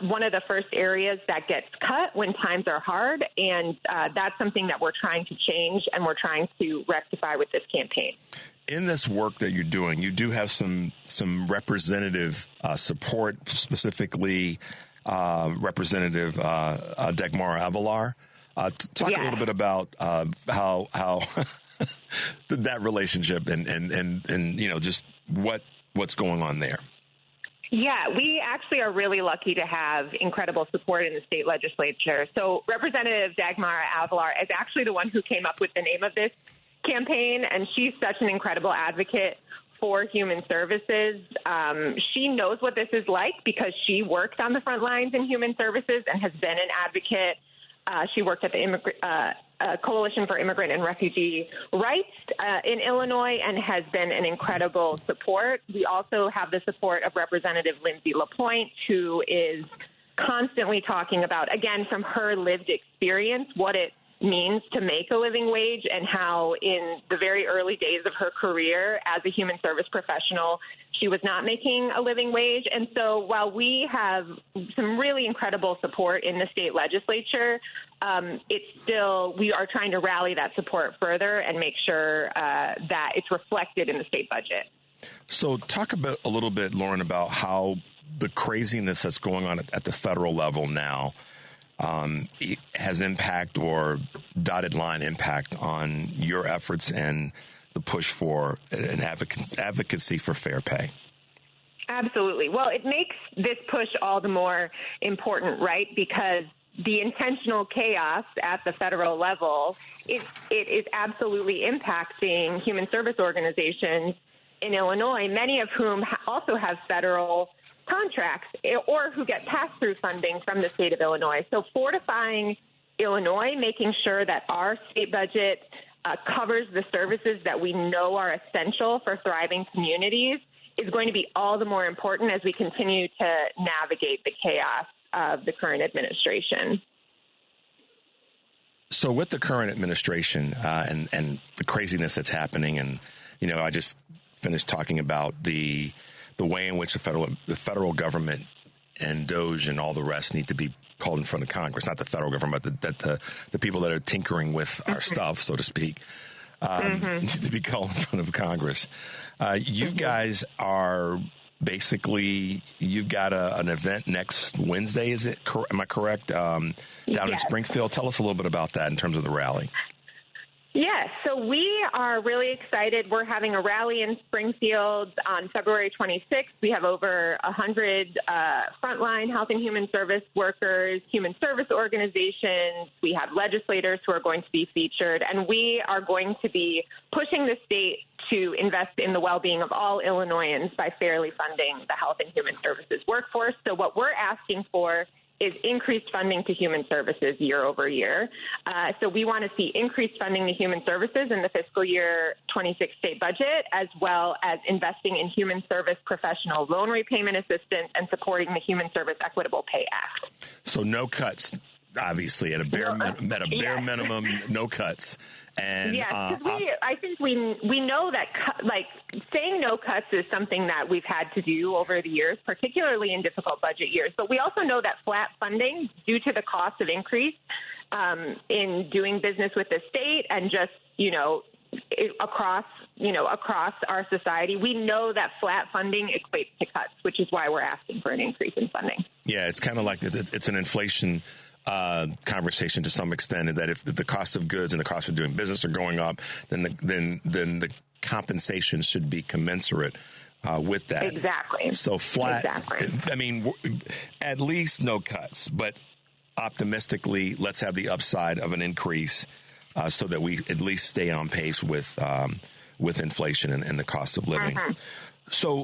one of the first areas that gets cut when times are hard, and that's something that we're trying to change and we're trying to rectify with this campaign. In this work that you're doing, you do have some representative support, specifically Representative Dagmara Avelar. Talk a little bit about how that relationship and just what's going on there. Yeah, we actually are really lucky to have incredible support in the state legislature. So Representative Dagmara Avelar is actually the one who came up with the name of this campaign, and she's such an incredible advocate for human services. She knows what this is like because she worked on the front lines in human services and has been an advocate. She worked at the Coalition for Immigrant and Refugee Rights in Illinois and has been an incredible support. We also have the support of Representative Lindsay LaPointe, who is constantly talking about, again, from her lived experience, what it means to make a living wage and how in the very early days of her career as a human service professional, she was not making a living wage. And so while we have some really incredible support in the state legislature, we are trying to rally that support further and make sure that it's reflected in the state budget. So talk a little bit, Lauren, about how the craziness that's going on at the federal level now has impact or dotted line impact on your efforts and the push for an advocacy for fair pay. Absolutely. Well, it makes this push all the more important, right? Because the intentional chaos at the federal level, it is absolutely impacting human service organizations in Illinois, many of whom also have federal contracts or who get pass-through funding from the state of Illinois. So fortifying Illinois, making sure that our state budget covers the services that we know are essential for thriving communities is going to be all the more important as we continue to navigate the chaos of the current administration. So with the current administration and the craziness that's happening, and, I just finished talking about the way in which the federal government and DOJ and all the rest need to be called in front of Congress, not the federal government, but the people that are tinkering with our stuff, so to speak, need to be called in front of Congress. You guys are basically, you've got an event next Wednesday, is it? Am I correct? Down in Springfield. Tell us a little bit about that in terms of the rally. Yes, so we are really excited. We're having a rally in Springfield on February 26th. We have over 100 frontline health and human service workers, human service organizations. We have legislators who are going to be featured, and we are going to be pushing the state to invest in the well-being of all Illinoisans by fairly funding the health and human services workforce. So what we're asking for is increased funding to human services year over year. So we want to see increased funding to human services in the fiscal year 26 state budget, as well as investing in human service professional loan repayment assistance and supporting the Human Service Equitable Pay Act. So no cuts, obviously, at a bare minimum, no cuts. And I think we know that saying no cuts is something that we've had to do over the years, particularly in difficult budget years. But we also know that flat funding, due to the cost of increase in doing business with the state and just across our society, we know that flat funding equates to cuts, which is why we're asking for an increase in funding. Yeah, it's kind of like it's an inflation conversation to some extent, and that if the cost of goods and the cost of doing business are going up, then the compensation should be commensurate with that. Exactly. So flat. Exactly. I mean, at least no cuts, but optimistically, let's have the upside of an increase so that we at least stay on pace with inflation and the cost of living. So,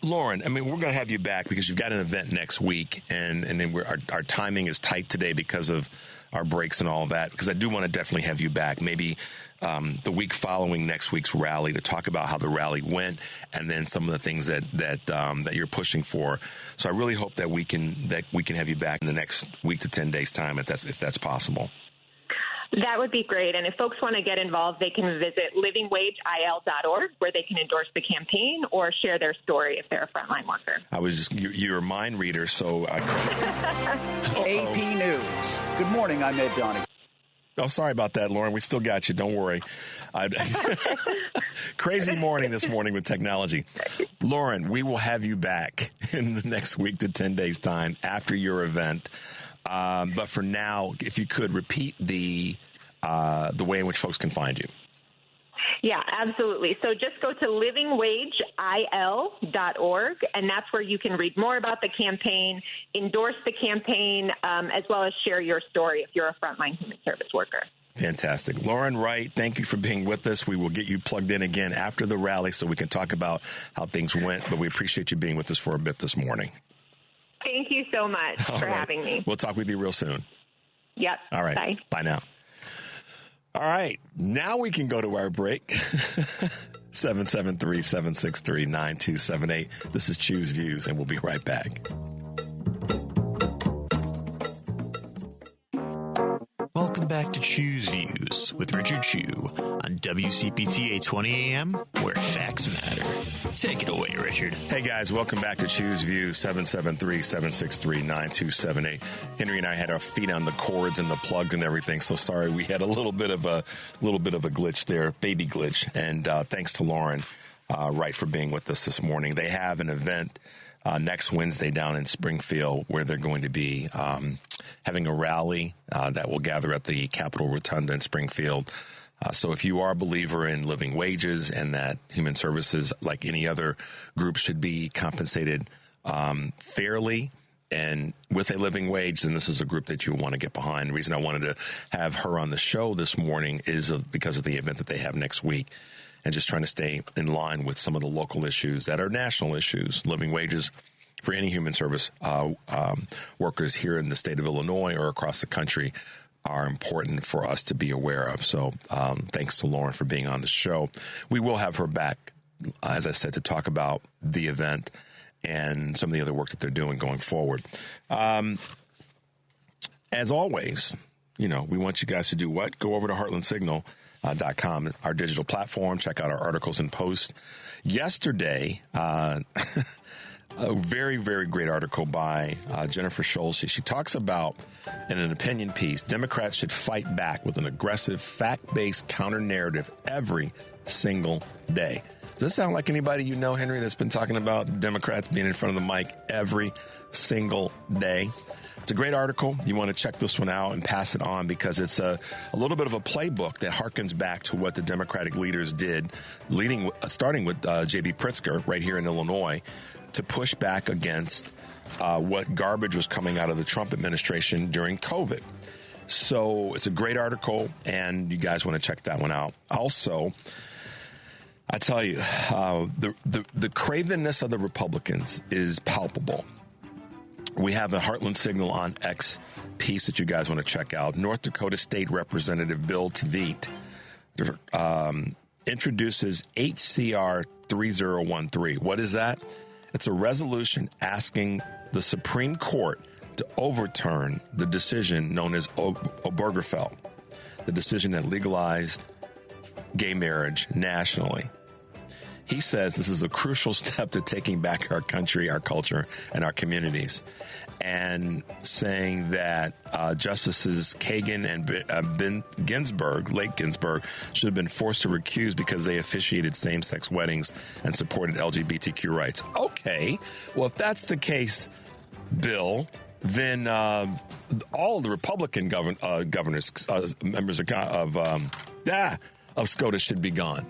Lauren, I mean, we're going to have you back because you've got an event next week, and then our timing is tight today because of our breaks and all that, because I do want to definitely have you back maybe the week following next week's rally to talk about how the rally went and then some of the things that you're pushing for. So I really hope that we can have you back in the next week to 10 days time if that's possible. That would be great. And if folks want to get involved, they can visit livingwageil.org, where they can endorse the campaign or share their story if they're a frontline worker. I was just, you're a mind reader, so I AP News. Good morning, I'm Ed Donnie. Oh, sorry about that, Lauren. We still got you. Don't worry. Crazy morning this morning with technology. Lauren, we will have you back in the next week to 10 days time after your event. But for now, if you could repeat the way in which folks can find you. Yeah, absolutely. So just go to livingwageil.org, and that's where you can read more about the campaign, endorse the campaign, as well as share your story if you're a frontline human service worker. Fantastic. Lauren Wright, thank you for being with us. We will get you plugged in again after the rally so we can talk about how things went, but we appreciate you being with us for a bit this morning. Thank you so much for having me. We'll talk with you real soon. Yep. All right. Bye. Bye now. All right. Now we can go to our break. 773-763-9278. This is Choose Views, and we'll be right back. Welcome back to Choose Views with Richard Chu on WCPT 820 AM, where facts matter. Take it away, Richard. Hey, guys. Welcome back to Choose Views, 773-763-9278. Henry and I had our feet on the cords and the plugs and everything, so sorry we had a little bit of a glitch there, baby glitch. And thanks to Lauren Wright for being with us this morning. They have an event next Wednesday down in Springfield where they're going to be having a rally that will gather at the Capitol Rotunda in Springfield. So if you are a believer in living wages and that human services, like any other group, should be compensated fairly and with a living wage, then this is a group that you want to get behind. The reason I wanted to have her on the show this morning is because of the event that they have next week, and just trying to stay in line with some of the local issues that are national issues. Living wages for any human service workers here in the state of Illinois or across the country are important for us to be aware of. So thanks to Lauren for being on the show. We will have her back, as I said, to talk about the event and some of the other work that they're doing going forward. As always, we want you guys to do what? Go over to heartlandsignal.com, our digital platform. Check out our articles and posts. Yesterday, a very, very great article by Jennifer Schulze. She talks about, in an opinion piece, Democrats should fight back with an aggressive, fact-based counter-narrative every single day. Does this sound like anybody you know, Henry, that's been talking about Democrats being in front of the mic every single day? It's a great article. You want to check this one out and pass it on because it's a little bit of a playbook that harkens back to what the Democratic leaders did, starting with J.B. Pritzker right here in Illinois, to push back against what garbage was coming out of the Trump administration during COVID. So it's a great article, and you guys want to check that one out. Also, I tell you, the cravenness of the Republicans is palpable. We have a Heartland Signal on X piece that you guys want to check out. North Dakota State Representative Bill Tveet introduces HCR 3013. What is that? It's a resolution asking the Supreme Court to overturn the decision known as Obergefell, the decision that legalized gay marriage nationally. He says this is a crucial step to taking back our country, our culture, and our communities, and saying that Justices Kagan and Ginsburg, late Ginsburg, should have been forced to recuse because they officiated same-sex weddings and supported LGBTQ rights. Okay, well, if that's the case, Bill, then all the Republican governors, members of SCOTUS should be gone,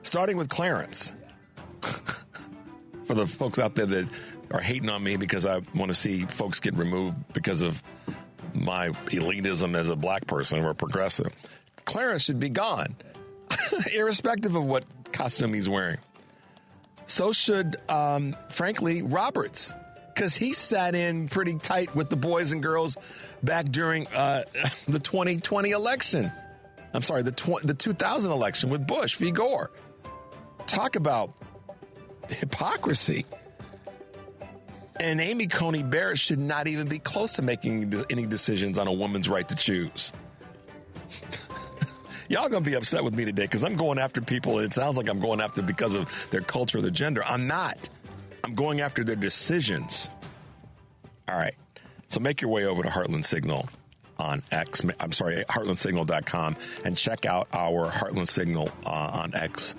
starting with Clarence. For the folks out there that are hating on me because I want to see folks get removed because of my elitism as a black person or a progressive, Clarence should be gone, irrespective of what costume he's wearing. So should, frankly, Roberts, because he sat in pretty tight with the boys and girls back during the 2020 election. I'm sorry, the 2000 election with Bush v. Gore. Talk about hypocrisy. And Amy Coney Barrett should not even be close to making any decisions on a woman's right to choose. Y'all going to be upset with me today because I'm going after people, and it sounds like I'm going after because of their culture or their gender. I'm not. I'm going after their decisions. All right. So make your way over to Heartland Signal on X. I'm sorry, heartlandsignal.com, and check out our Heartland Signal on X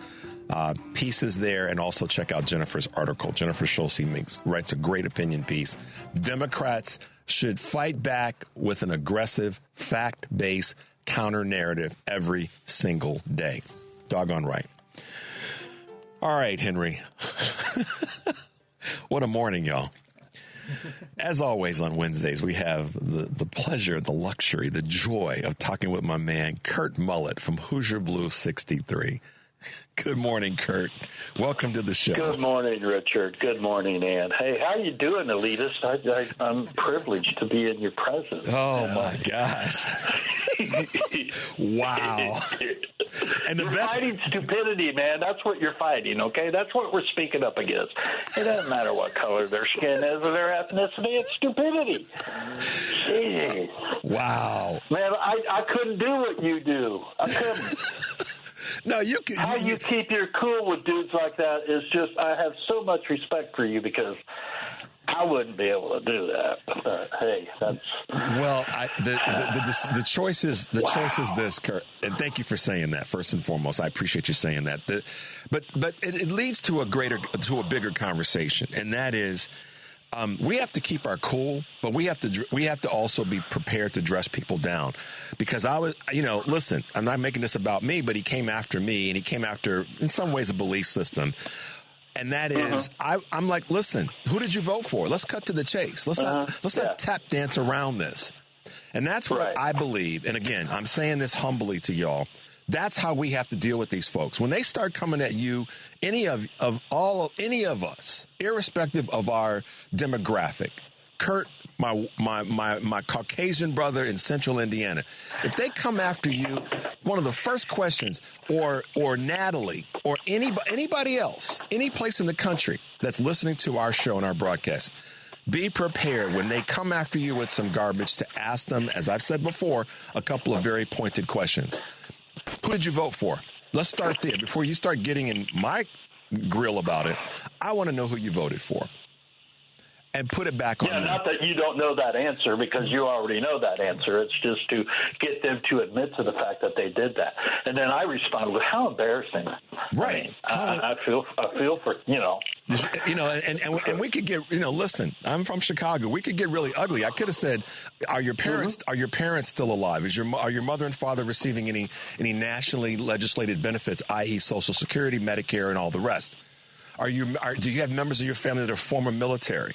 pieces there, and also check out Jennifer's article. Jennifer Schulze writes a great opinion piece. Democrats should fight back with an aggressive, fact-based counter-narrative every single day. Doggone right. All right, Henry. What a morning, y'all. As always on Wednesdays, we have the pleasure, the luxury, the joy of talking with my man, Kurt Mullett from Hoosier Blue 63. Good morning, Kurt. Welcome to the show. Good morning, Richard. Good morning, Ann. Hey, how you doing, elitist? I'm privileged to be in your presence. Oh, my gosh. Wow. And you're fighting stupidity, man. That's what you're fighting, okay? That's what we're speaking up against. It doesn't matter what color their skin is or their ethnicity. It's stupidity. Jeez. Wow. Man, I couldn't do what you do. I couldn't. No, you can. How you keep your cool with dudes like that is just, I have so much respect for you because I wouldn't be able to do that. But hey, that's well. The choice is this, Kurt. And thank you for saying that. First and foremost, I appreciate you saying that. But it leads to a bigger conversation, and that is. We have to keep our cool, but we have to also be prepared to dress people down, because listen, I'm not making this about me, but he came after me, and he came after, in some ways, a belief system. And that is, I'm like, listen, who did you vote for? Let's cut to the chase. Let's not tap dance around this. And that's what I believe. And again, I'm saying this humbly to y'all. That's how we have to deal with these folks. When they start coming at you, any of us, irrespective of our demographic, Kurt, my Caucasian brother in Central Indiana, if they come after you, one of the first questions, or Natalie, or anybody else, any place in the country that's listening to our show and our broadcast, be prepared when they come after you with some garbage to ask them, as I've said before, a couple of very pointed questions. Who did you vote for? Let's start there. Before you start getting in my grill about it, I want to know who you voted for. And put it back on them. Not that you don't know that answer, because you already know that answer. It's just to get them to admit to the fact that they did that. And then I responded with, how embarrassing. Right. I feel for, And we could get, listen, I'm from Chicago. We could get really ugly. I could have said, are your parents still alive? Are your mother and father receiving any nationally legislated benefits, i.e. Social Security, Medicare, and all the rest? Do you have members of your family that are former military?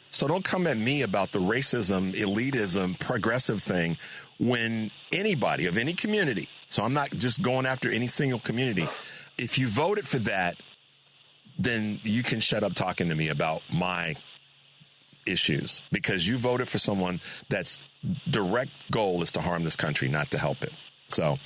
So don't come at me about the racism, elitism, progressive thing when anybody of any community, so I'm not just going after any single community, if you voted for that, then you can shut up talking to me about my issues, because you voted for someone that's direct goal is to harm this country, not to help it. So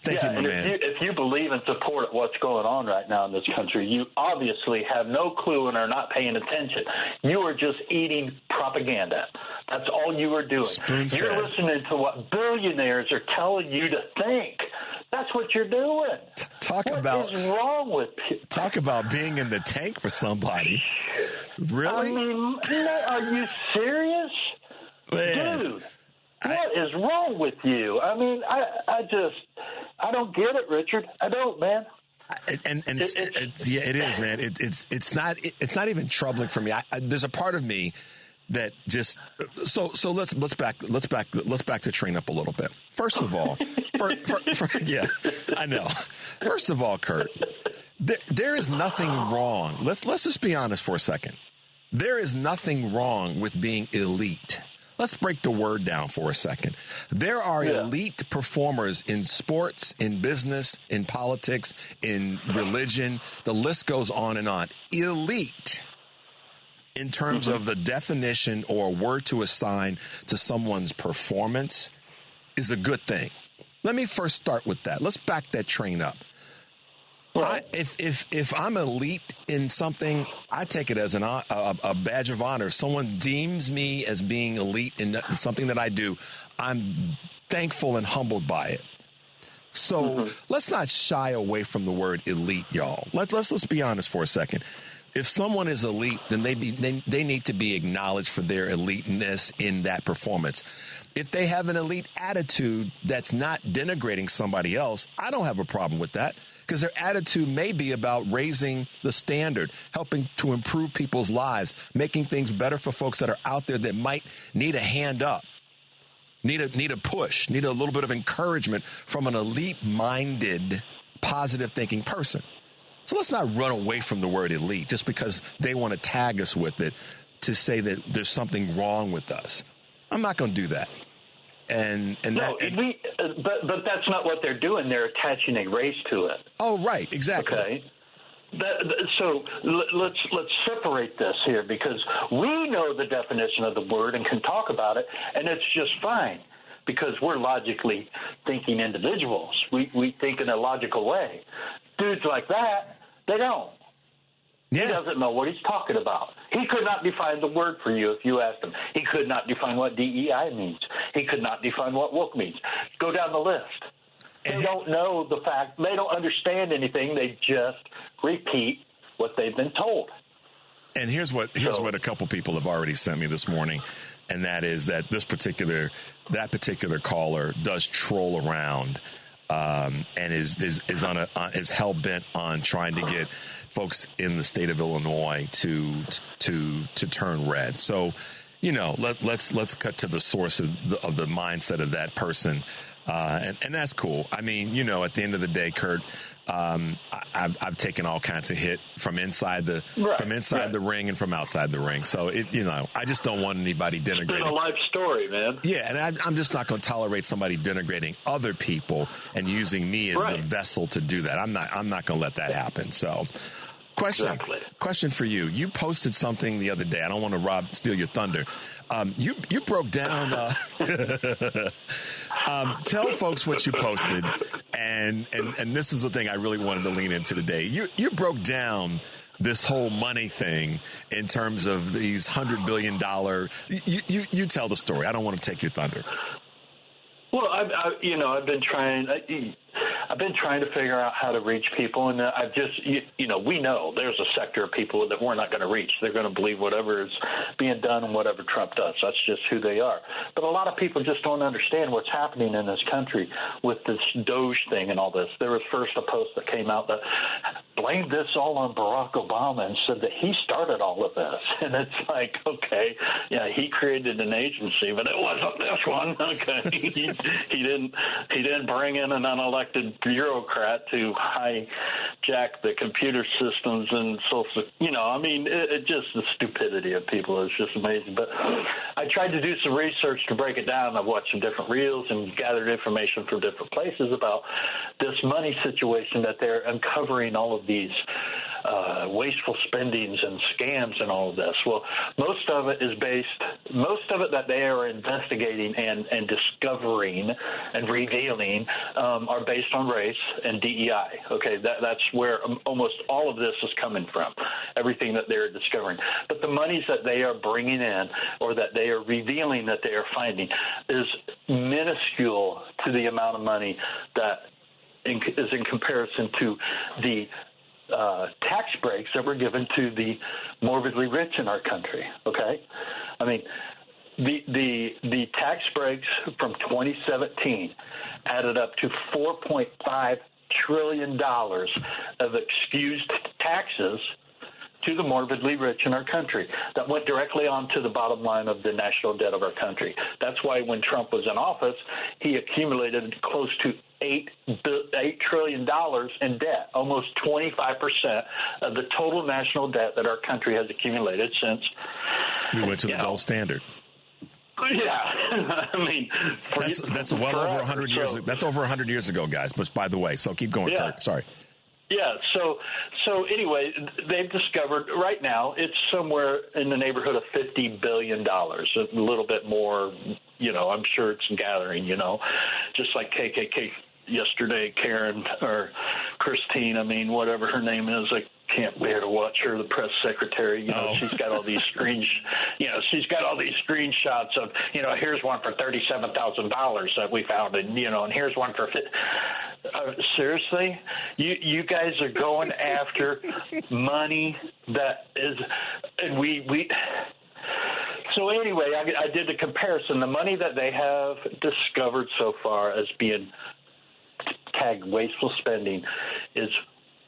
thank you, my man. If you believe and support what's going on right now in this country, you obviously have no clue and are not paying attention. You are just eating propaganda. That's all you are doing. Spoon-fed. You're listening to what billionaires are telling you to think. That's what you're doing. What is wrong with you? Talk about being in the tank for somebody. Really? I mean, are you serious? Man. Dude. What is wrong with you? I mean, I don't get it, Richard. I don't, man. It is, man. It's not even troubling for me. There's a part of me that just so let's back the train up a little bit. First of all, yeah, I know. First of all, Kurt, There is nothing wrong. Let's just be honest for a second. There is nothing wrong with being elite. Let's break the word down for a second. There are elite performers in sports, in business, in politics, in religion. The list goes on and on. Elite, in terms of the definition or word to assign to someone's performance, is a good thing. Let me first start with that. Let's back that train up. If I'm elite in something, I take it as a badge of honor. If someone deems me as being elite in something that I do, I'm thankful and humbled by it. So let's not shy away from the word elite, y'all. Let's be honest for a second. If someone is elite, then they need to be acknowledged for their eliteness in that performance. If they have an elite attitude that's not denigrating somebody else, I don't have a problem with that, because their attitude may be about raising the standard, helping to improve people's lives, making things better for folks that are out there that might need a hand up, need a push, need a little bit of encouragement from an elite-minded, positive-thinking person. So let's not run away from the word elite just because they want to tag us with it to say that there's something wrong with us. I'm not going to do that. But that's not what they're doing. They're attaching a race to it. Oh, right, exactly. Okay. So let's separate this here, because we know the definition of the word and can talk about it, and it's just fine because we're logically thinking individuals. We think in a logical way. Dudes like that, they don't. Yeah. He doesn't know what he's talking about. He could not define the word for you if you asked him. He could not define what DEI means. He could not define what woke means. Go down the list. They don't know the fact. They don't understand anything. They just repeat what they've been told. And here's what a couple people have already sent me this morning, and that is that that particular caller does troll around. And is hell bent on trying to get folks in the state of Illinois to turn red. So, let's cut to the source of the mindset of that person, and that's cool. I mean, at the end of the day, Kurt, I've taken all kinds of hit from inside the ring and from outside the ring. So I just don't want anybody denigrating. It's been a life story, man. Yeah, and I'm just not going to tolerate somebody denigrating other people and using me as the vessel to do that. I'm not going to let that happen. So, question for you. You posted something the other day. I don't want to steal your thunder. You broke down. Tell folks what you posted, and this is the thing I really wanted to lean into today. You broke down this whole money thing in terms of these $100 billion. You tell the story. I don't want to take your thunder. Well, I've been trying to figure out how to reach people, and I've just, we know there's a sector of people that we're not going to reach. They're going to believe whatever is being done and whatever Trump does. That's just who they are. But a lot of people just don't understand what's happening in this country with this Doge thing and all this. There was first a post that came out that blamed this all on Barack Obama and said that he started all of this. And it's like, okay, yeah, he created an agency, but it wasn't this one. Okay, he didn't bring in an unelected bureaucrat to hijack the computer systems and social. It just the stupidity of people is just amazing. But I tried to do some research to break it down. I've watched some different reels and gathered information from different places about this money situation that they're uncovering all of these wasteful spendings and scams and all of this. Well, most of it that they are investigating and discovering and revealing are based on race and DEI. Okay, that's where almost all of this is coming from, everything that they're discovering. But the monies that they are bringing in or that they are revealing that they are finding is minuscule to the amount of money that is in comparison to the tax breaks that were given to the morbidly rich in our country. Okay, I mean, the tax breaks from 2017 added up to $4.5 trillion of excused taxes to the morbidly rich in our country that went directly onto the bottom line of the national debt of our country. That's why when Trump was in office, he accumulated close to $8 trillion in debt, almost 25% of the total national debt that our country has accumulated since. We went to the gold standard. Yeah, I mean, that's well over 100 years. That's over 100 years ago, guys. But by the way, so keep going, Kurt. Sorry. Yeah. So anyway, they've discovered right now it's somewhere in the neighborhood of $50 billion, a little bit more. I'm sure it's gathering. Just like KKK yesterday, Karen or Christine. I mean, whatever her name is, I can't bear to watch her. The press secretary. She's got all these she's got all these screenshots of here's one for $37,000 that we found, and here's one for. Seriously, you guys are going after money that is, and we. So anyway, I did the comparison. The money that they have discovered so far as being tagged wasteful spending is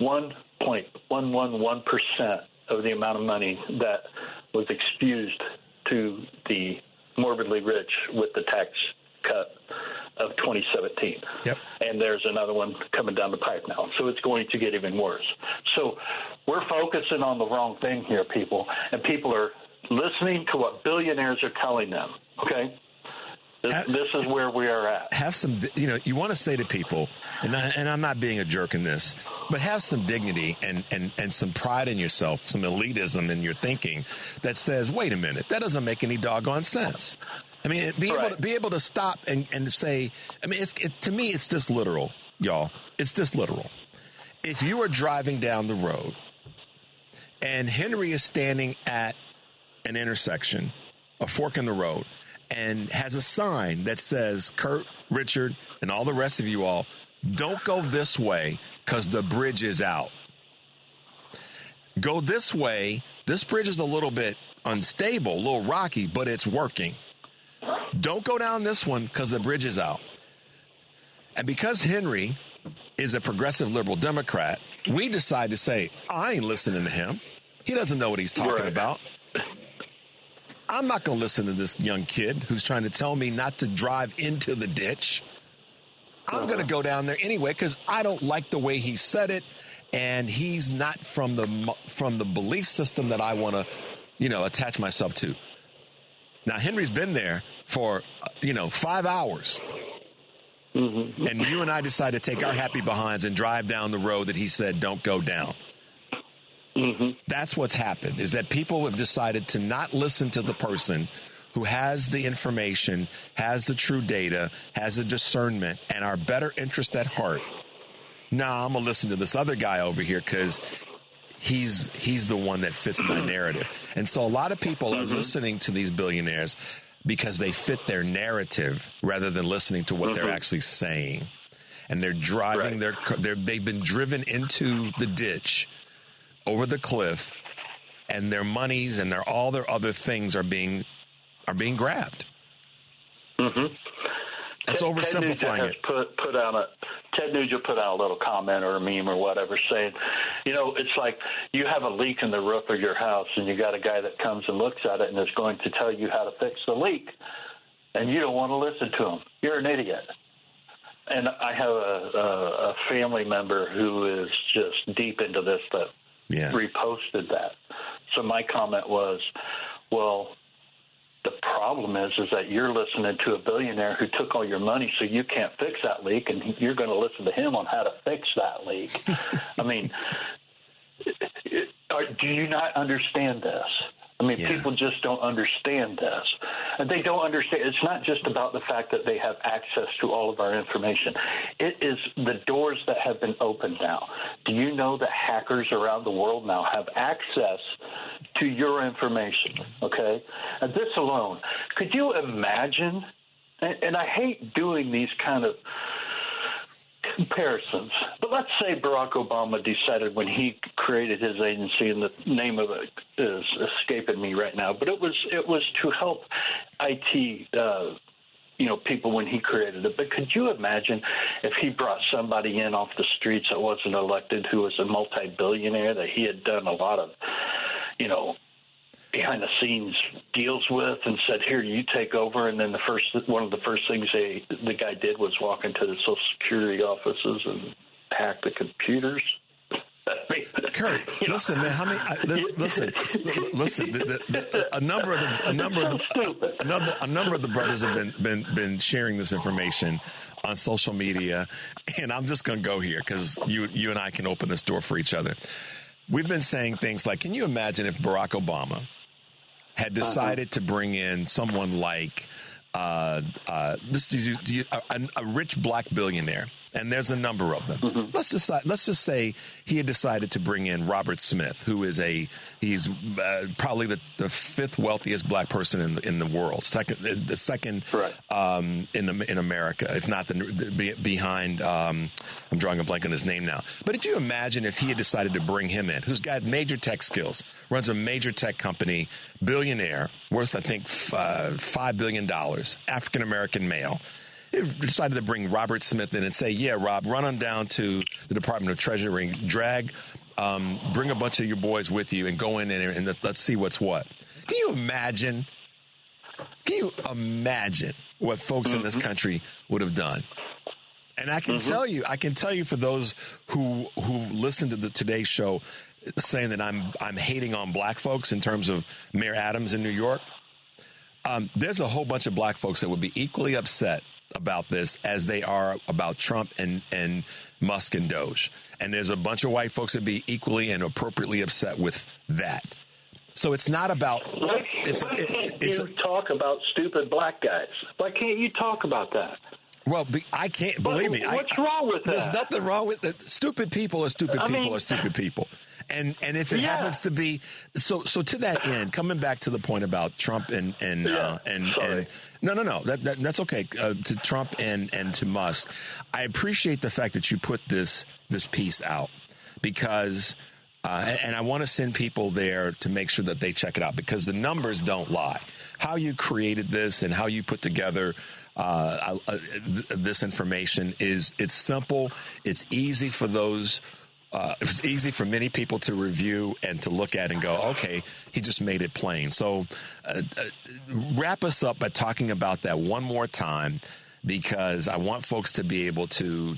1.111% of the amount of money that was excused to the morbidly rich with the tax cut of 2017. Yep. And there's another one coming down the pipe now. So it's going to get even worse. So we're focusing on the wrong thing here, people. And people are listening to what billionaires are telling them, okay? This is where we are at. Have some, you want to say to people, and I'm not being a jerk in this, but have some dignity and some pride in yourself, some elitism in your thinking that says, wait a minute, that doesn't make any doggone sense. I mean, be able to stop and say, I mean, to me, it's just literal, y'all. It's just literal. If you are driving down the road and Henry is standing at an intersection, a fork in the road, and has a sign that says, Kurt, Richard, and all the rest of you all, don't go this way because the bridge is out. Go this way. This bridge is a little bit unstable, a little rocky, but it's working. Don't go down this one because the bridge is out. And because Henry is a progressive liberal Democrat, we decide to say, I ain't listening to him. He doesn't know what he's talking about. I'm not going to listen to this young kid who's trying to tell me not to drive into the ditch. I'm going to go down there anyway because I don't like the way he said it, and he's not from the belief system that I want to, attach myself to. Now, Henry's been there for, 5 hours. Mm-hmm. And you and I decide to take our happy behinds and drive down the road that he said don't go down. Mm-hmm. That's what's happened, is that people have decided to not listen to the person who has the information, has the true data, has the discernment, and our better interest at heart. Nah, I'm going to listen to this other guy over here because he's the one that fits my narrative. And so a lot of people are listening to these billionaires because they fit their narrative rather than listening to what they're actually saying. And they're driving they've been driven into the ditch, over the cliff, and their monies and all their other things are being grabbed. Mm-hmm. That's oversimplifying it. Ted Nugent put out a little comment or a meme or whatever saying, it's like you have a leak in the roof of your house and you got a guy that comes and looks at it and is going to tell you how to fix the leak, and you don't want to listen to him. You're an idiot. And I have a family member who is just deep into this that reposted that. So my comment was, well, the problem is that you're listening to a billionaire who took all your money so you can't fix that leak, and you're going to listen to him on how to fix that leak. I mean, do you not understand this? I mean, people just don't understand this. And they don't understand. It's not just about the fact that they have access to all of our information. It is the doors that have been opened now. Do you know that hackers around the world now have access to your information, okay? And this alone, could you imagine, and I hate doing these kind of comparisons, but let's say Barack Obama decided when he created his agency, and the name of it is escaping me right now, but it was to help IT people when he created it. But could you imagine if he brought somebody in off the streets that wasn't elected, who was a multi-billionaire, that he had done a lot of, behind the scenes deals with and said, here, you take over. And then one of the first things the guy did was walk into the Social Security offices and hack the computers. Kurt, listen, man. How many? Listen. A number of the brothers have been sharing this information on social media, and I'm just going to go here because you and I can open this door for each other. We've been saying things like, can you imagine if Barack Obama had decided to bring in someone like a rich black billionaire? And there's a number of them. Mm-hmm. Let's just say he had decided to bring in Robert Smith, who is he's probably the fifth wealthiest black person in the world, the second in America, if not behind. I'm drawing a blank on his name now. But did you imagine if he had decided to bring him in, who's got major tech skills, runs a major tech company, billionaire, worth I think $5 billion, African American male. He decided to bring Robert Smith in and say, yeah, Rob, run on down to the Department of Treasury, bring a bunch of your boys with you and go in there and let's see what's what. Can you imagine what folks in this country would have done? And I can tell you for those who listen to the Today Show saying that I'm hating on black folks in terms of Mayor Adams in New York, there's a whole bunch of black folks that would be equally upset about this as they are about Trump and Musk and Doge. And there's a bunch of white folks that be equally and appropriately upset with that. So it's not about... Why can't you talk about stupid black guys? Why can't you talk about that? Well, I can't, believe me. What's wrong with that? There's nothing wrong with that. Stupid people are stupid people are stupid people. And if it happens to be so to that end, coming back to the point about Trump and that's okay. To Trump and to Musk, I appreciate the fact that you put this piece out because and I want to send people there to make sure that they check it out because the numbers don't lie. How you created this and how you put together this information it's simple. It's easy for those. It's easy for many people to review and to look at and go, okay, he just made it plain. So wrap us up by talking about that one more time, because I want folks to be able to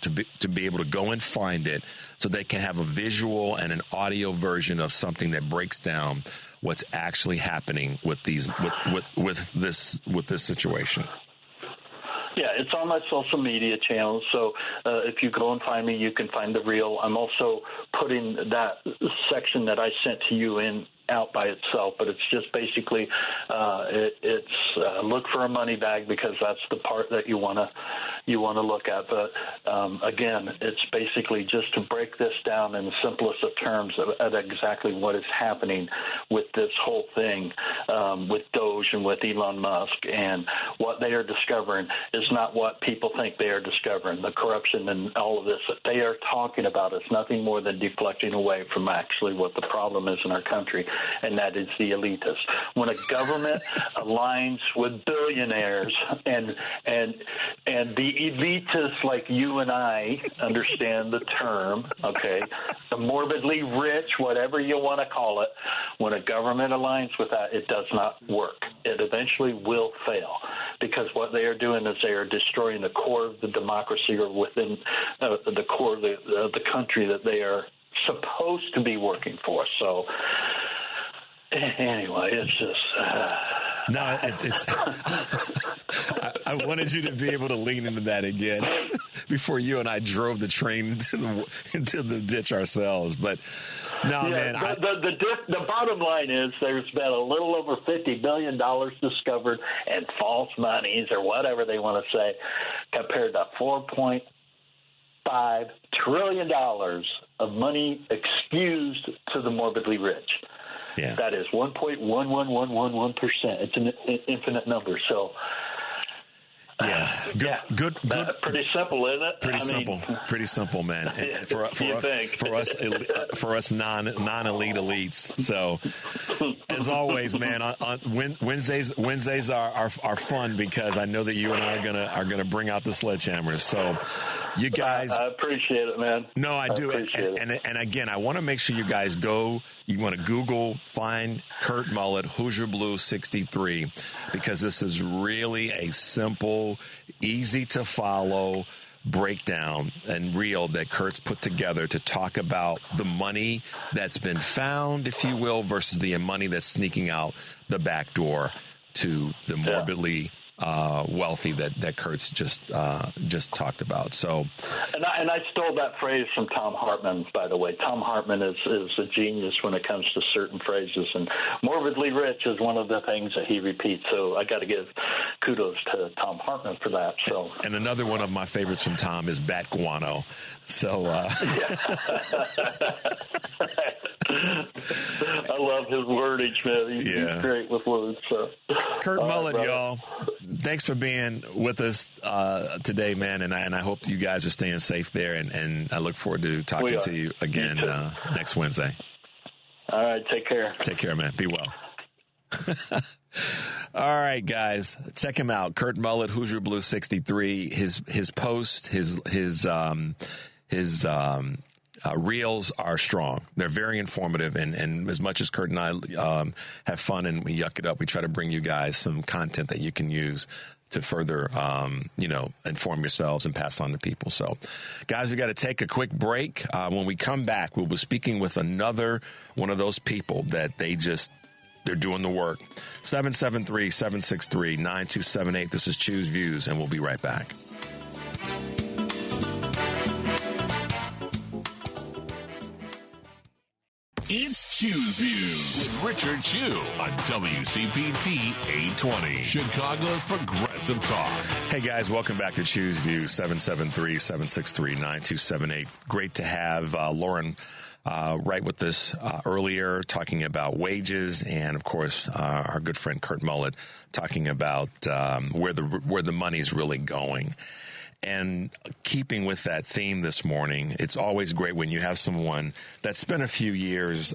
be able to go and find it so they can have a visual and an audio version of something that breaks down what's actually happening with this situation. Yeah, it's on my social media channels, so if you go and find me, you can find the reel. I'm also putting that section that I sent to you out by itself, but it's just basically look for a money bag because that's the part that you want to look at. But again, it's basically just to break this down in the simplest of terms at exactly what is happening with this whole thing with Doge and with Elon Musk, and what they are discovering is not what people think they are discovering. The corruption and all of this that they are talking about is nothing more than deflecting away from actually what the problem is in our country, and that is the elitists. When a government aligns with billionaires and the elitists like you and I understand the term, okay, the morbidly rich, whatever you want to call it, when a government aligns with that, it does not work. It eventually will fail because what they are doing is they are destroying the core of the democracy or within the core of the country that they are supposed to be working for. So anyway, it's just... No, it's. I wanted you to be able to lean into that again before you and I drove the train into the ditch ourselves. But no, man. The bottom line is there's been a little over $50 billion discovered in false monies or whatever they want to say, compared to $4.5 trillion of money excused to the morbidly rich. Yeah. That is 1.11111%. It's an infinite number. So Yeah, good. Pretty simple, isn't it? Pretty simple, man. For us non-elite elites. So, as always, man, on Wednesdays are fun because I know that you and I are gonna bring out the sledgehammers. So, you guys, I appreciate it, man. No, I do. And again, I want to make sure you guys go. You want to Google, find Kurt Mullet, Hoosier Blue 63, because this is really a simple, easy to follow breakdown and reel that Kurt's put together to talk about the money that's been found, if you will, versus the money that's sneaking out the back door to the morbidly wealthy that Kurt's just talked about. So, and I stole that phrase from Tom Hartman, by the way. Tom Hartman is a genius when it comes to certain phrases, and morbidly rich is one of the things that he repeats. So I got to give kudos to Tom Hartman for that. So, and another one of my favorites from Tom is bat guano. So, I love his wordage, man. He's great with words. So, Kurt Mullet, y'all. Thanks for being with us today, man, and I hope you guys are staying safe there, and I look forward to talking to you again next Wednesday. All right, take care. Take care, man. Be well. All right, guys, check him out. Kurt Mullet, Hoosier Blue 63. His post, his reels are strong. They're very informative, and as much as Kurt and I have fun and we yuck it up, we try to bring you guys some content that you can use to further, inform yourselves and pass on to people. So, guys, we got to take a quick break. When we come back, we'll be speaking with another one of those people that they're doing the work. 773-763-9278. This is Choose Views, and we'll be right back. It's Choose Views with Richard Chew on WCPT 820, Chicago's Progressive Talk. Hey, guys, welcome back to Choose Views, 773-763-9278. Great to have Lauren right with us earlier, talking about wages, and, of course, our good friend Kurt Mullet talking about where the money's really going. And keeping with that theme this morning, it's always great when you have someone that's spent a few years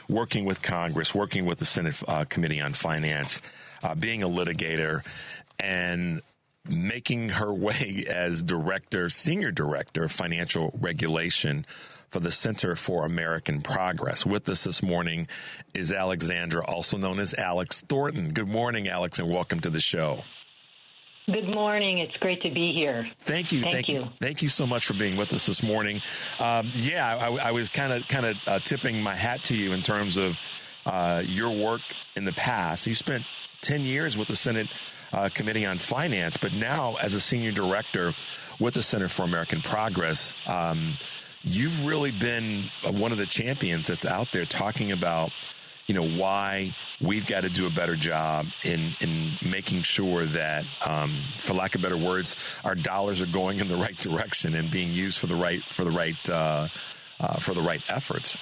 working with Congress, working with the Senate Committee on Finance, being a litigator, and making her way as senior director of financial regulation for the Center for American Progress. With us this morning is Alexandra, also known as Alex Thornton. Good morning, Alex, and welcome to the show. Good morning. It's great to be here. Thank you. Thank you so much for being with us this morning. I was kind of tipping my hat to you in terms of your work in the past. You spent 10 years with the Senate Committee on Finance, but now as a senior director with the Center for American Progress, you've really been one of the champions that's out there talking about why we've got to do a better job in making sure that, for lack of better words, our dollars are going in the right direction and being used for the right efforts.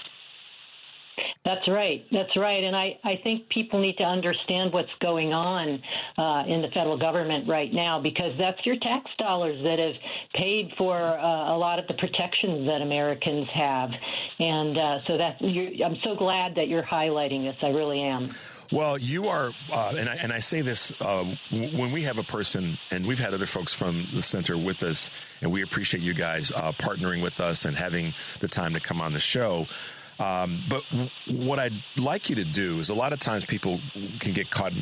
That's right. And I think people need to understand what's going on in the federal government right now, because that's your tax dollars that have paid for a lot of the protections that Americans have. And I'm so glad that you're highlighting this. I really am. Well, you are, and I say this when we have a person, and we've had other folks from the center with us, and we appreciate you guys partnering with us and having the time to come on the show. But what I'd like you to do is, a lot of times people can get caught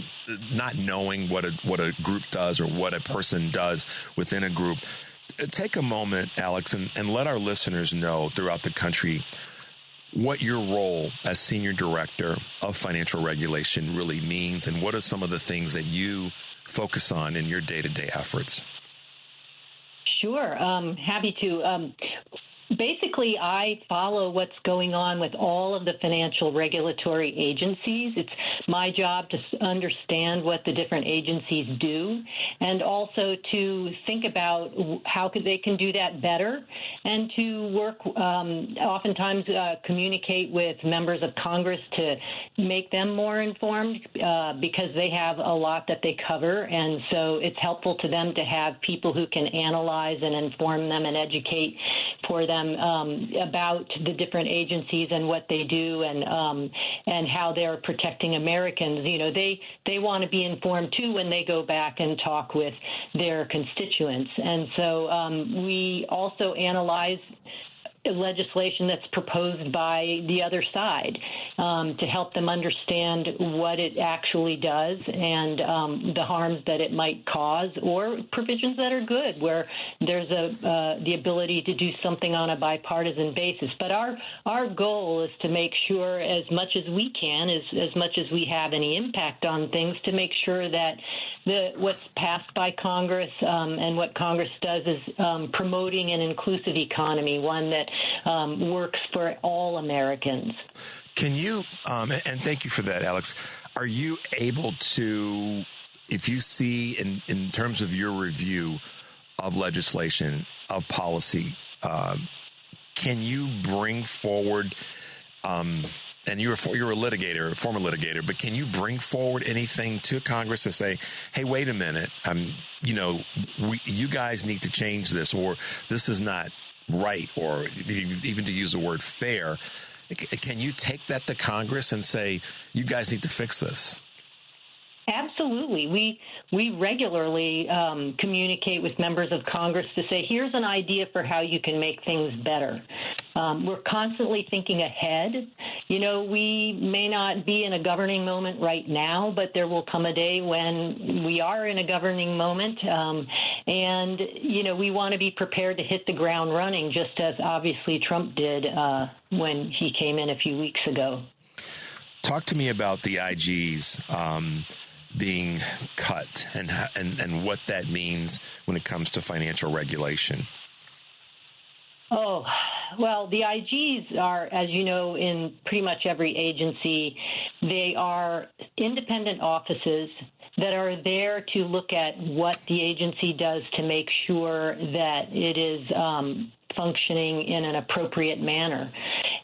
not knowing what a group does or what a person does within a group. Take a moment, Alex, and let our listeners know throughout the country what your role as senior director of financial regulation really means, and what are some of the things that you focus on in your day-to-day efforts. Sure. Happy to. basically, I follow what's going on with all of the financial regulatory agencies. It's my job to understand what the different agencies do and also to think about how they can do that better and to work, oftentimes communicate with members of Congress to make them more informed because they have a lot that they cover. And so it's helpful to them to have people who can analyze and inform them and educate for them about the different agencies and what they do and how they're protecting Americans. You know, they want to be informed too when they go back and talk with their constituents. And so we also analyze legislation that's proposed by the other side to help them understand what it actually does and the harms that it might cause, or provisions that are good where there's the ability to do something on a bipartisan basis. But our goal is to make sure, as much as we can, as much as we have any impact on things, to make sure that what's passed by Congress and what Congress does is promoting an inclusive economy, one that works for all Americans. Can you, and thank you for that, Alex, are you able to, if you see in terms of your review of legislation, of policy, can you bring forward, and you're a litigator, a former litigator, but can you bring forward anything to Congress to say, hey, wait a minute, you guys need to change this, or this is not right, or even to use the word fair? Can you take that to Congress and say, you guys need to fix this? Absolutely. We regularly communicate with members of Congress to say, here's an idea for how you can make things better. We're constantly thinking ahead. You know, we may not be in a governing moment right now, but there will come a day when we are in a governing moment. And, you know, we want to be prepared to hit the ground running, just as obviously Trump did when he came in a few weeks ago. Talk to me about the IGs being cut and what that means when it comes to financial regulation. Oh, well, the IGs are, as you know, in pretty much every agency, they are independent offices that are there to look at what the agency does to make sure that it is functioning in an appropriate manner.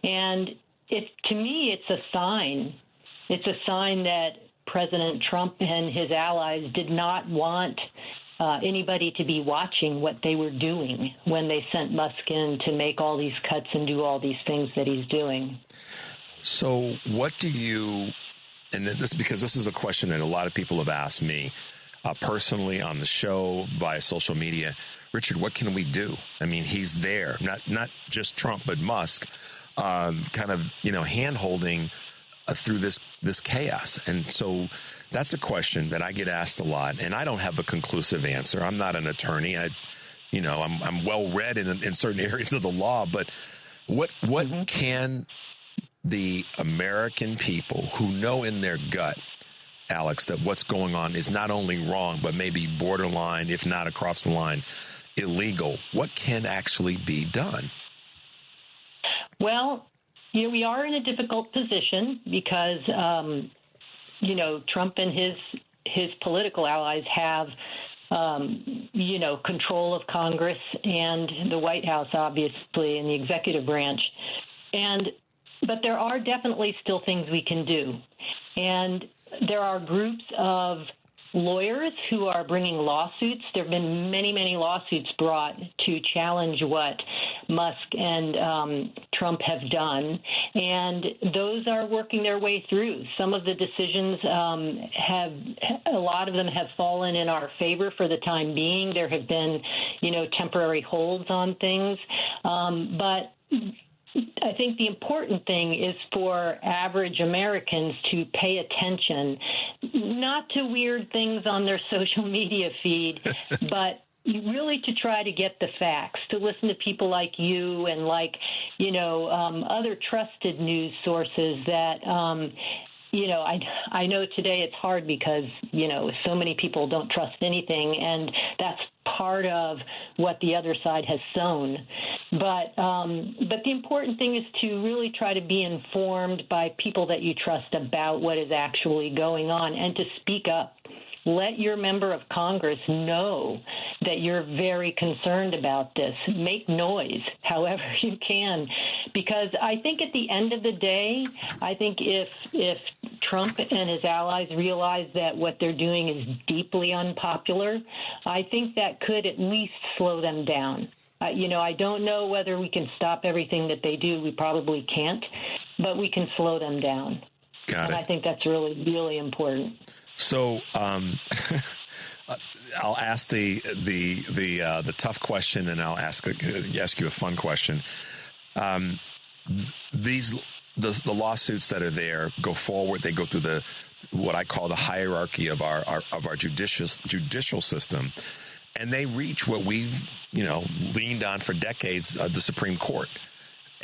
And to me, it's a sign. It's a sign that President Trump and his allies did not want anybody to be watching what they were doing when they sent Musk in to make all these cuts and do all these things that he's doing. So what do you, and this because this is a question that a lot of people have asked me personally on the show, via social media, Richard, what can we do? I mean, he's there, not just Trump, but Musk, kind of, hand-holding through this chaos. And so that's a question that I get asked a lot, and I don't have a conclusive answer. I'm not an attorney. I'm well read in certain areas of the law, but what can the American people who know in their gut, Alex, that what's going on is not only wrong, but maybe borderline, if not across the line, illegal, what can actually be done? Well, we are in a difficult position because, Trump and his political allies have, control of Congress and the White House, obviously, and the executive branch. But there are definitely still things we can do. And there are groups of lawyers who are bringing lawsuits. There have been many, many lawsuits brought to challenge what Musk and Trump have done, and those are working their way through. Some of the decisions a lot of them have fallen in our favor for the time being. There have been, temporary holds on things, but I think the important thing is for average Americans to pay attention, not to weird things on their social media feed, but really to try to get the facts, to listen to people like you and other trusted news sources that, I know today it's hard because, so many people don't trust anything, and that's part of what the other side has sown. But the important thing is to really try to be informed by people that you trust about what is actually going on and to speak up. Let your member of Congress know that you're very concerned about this. Make noise however you can, because I think at the end of the day, I think if Trump and his allies realize that what they're doing is deeply unpopular, I think that could at least slow them down. I don't know whether we can stop everything that they do. We probably can't, but we can slow them down. Got it. I think that's really, really important. So I'll ask the tough question, and I'll ask you a fun question. The lawsuits that are there go forward. They go through what I call the hierarchy of our judicial system, and they reach what we've leaned on for decades, the Supreme Court.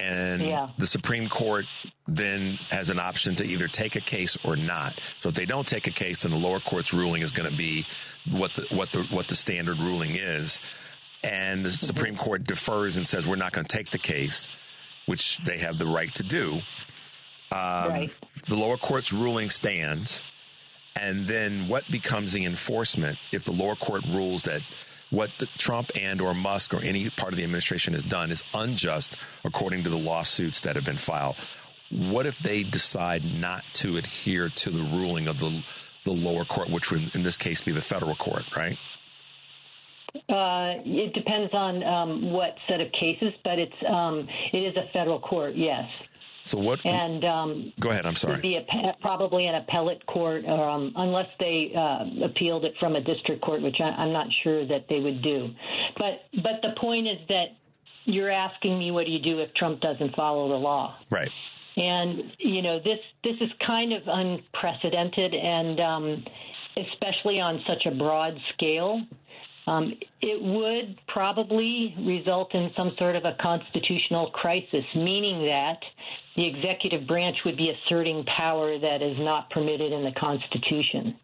And the Supreme Court then has an option to either take a case or not. So if they don't take a case, then the lower court's ruling is going to be what the standard ruling is. And the Supreme Court defers and says, we're not going to take the case, which they have the right to do. The lower court's ruling stands. And then what becomes the enforcement if the lower court rules that what Trump and or Musk or any part of the administration has done is unjust according to the lawsuits that have been filed? What if they decide not to adhere to the ruling of the lower court, which would in this case be the federal court, right? It depends on what set of cases, but it is a federal court, yes. So what? And go ahead. I'm sorry. It would be probably an appellate court, unless they appealed it from a district court, which I'm not sure that they would do. But the point is that you're asking me, what do you do if Trump doesn't follow the law? Right. And this is kind of unprecedented, and especially on such a broad scale. It would probably result in some sort of a constitutional crisis, meaning that the executive branch would be asserting power that is not permitted in the Constitution.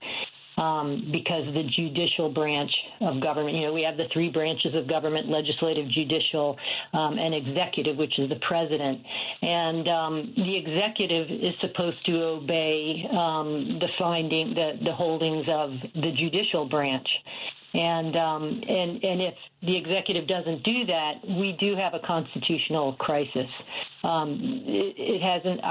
Because the judicial branch of government, we have the three branches of government: legislative, judicial, and executive, which is the president. And the executive is supposed to obey the holdings of the judicial branch. And if the executive doesn't do that, we do have a constitutional crisis. It hasn't.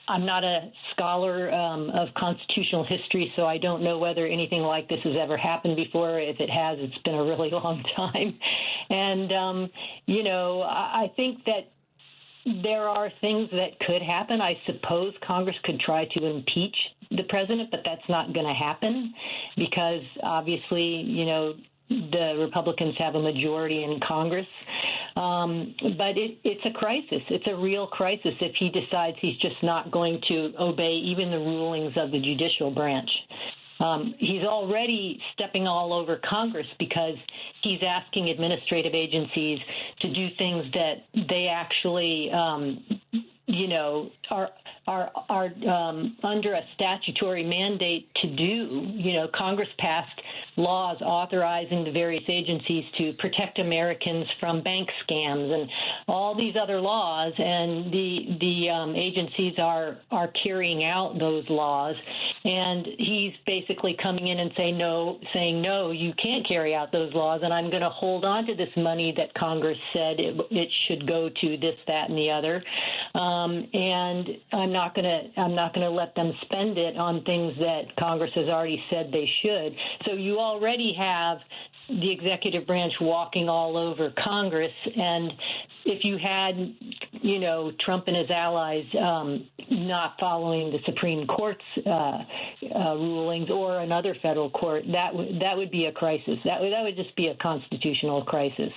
I'm not a scholar of constitutional history, so I don't know whether anything like this has ever happened before. If it has, it's been a really long time. And I think that there are things that could happen. I suppose Congress could try to impeach the president, but that's not going to happen because obviously, the Republicans have a majority in Congress. But it's a crisis. It's a real crisis if he decides he's just not going to obey even the rulings of the judicial branch. He's already stepping all over Congress because he's asking administrative agencies to do things that they actually, are under a statutory mandate to do. Congress passed laws authorizing the various agencies to protect Americans from bank scams and all these other laws, and the agencies are carrying out those laws. And he's basically coming in and saying, no, you can't carry out those laws, and I'm going to hold on to this money that Congress said it should go to this, that, and the other. And I'm not going to let them spend it on things that Congress has already said they should. So you already have the executive branch walking all over Congress, and if you had, Trump and his allies not following the Supreme Court's rulings or another federal court, that would be a crisis. That would just be a constitutional crisis.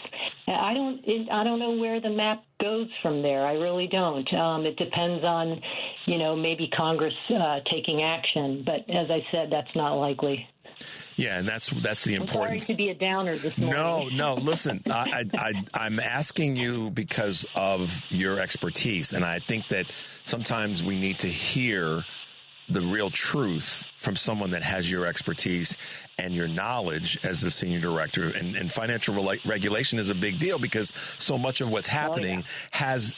I don't know where the map goes from there. I really don't. It depends on, maybe Congress taking action. But as I said, that's not likely. Yeah, and that's the important. Sorry to be a downer this morning. No. Listen, I'm asking you because of your expertise, and I think that sometimes we need to hear the real truth from someone that has your expertise and your knowledge as the senior director. And financial regulation is a big deal because so much of what's happening has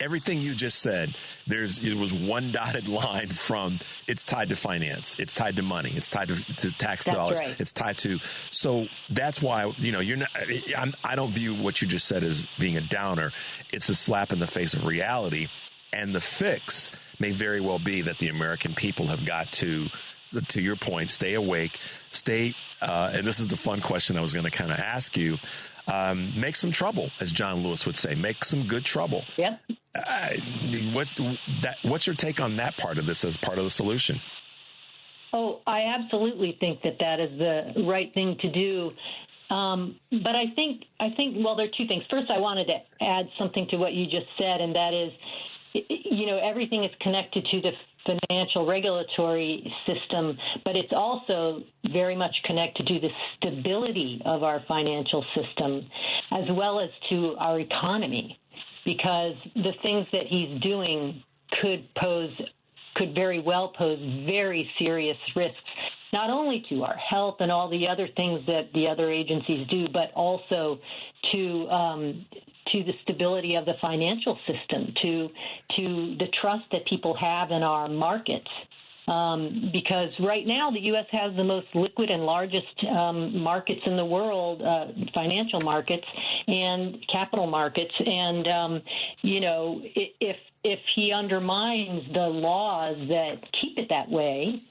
everything you just said. It was one dotted line from it's tied to finance, it's tied to money, it's tied to tax dollars, it's tied to. So that's why you're not. I don't view what you just said as being a downer. It's a slap in the face of reality, and the fix may very well be that the American people have got to your point, stay awake, and this is the fun question I was going to kind of ask you, make some trouble, as John Lewis would say, make some good trouble. Yeah. What's your take on that part of this as part of the solution? Oh, I absolutely think that is the right thing to do. But I think, well, there are two things. First, I wanted to add something to what you just said, and that is, everything is connected to the financial regulatory system, but it's also very much connected to the stability of our financial system as well as to our economy, because the things that he's doing could very well pose very serious risks, not only to our health and all the other things that the other agencies do, but also to the stability of the financial system, to the trust that people have in our markets. Because right now the U.S. has the most liquid and largest markets in the world, financial markets and capital markets. And, if he undermines the laws that keep it that way,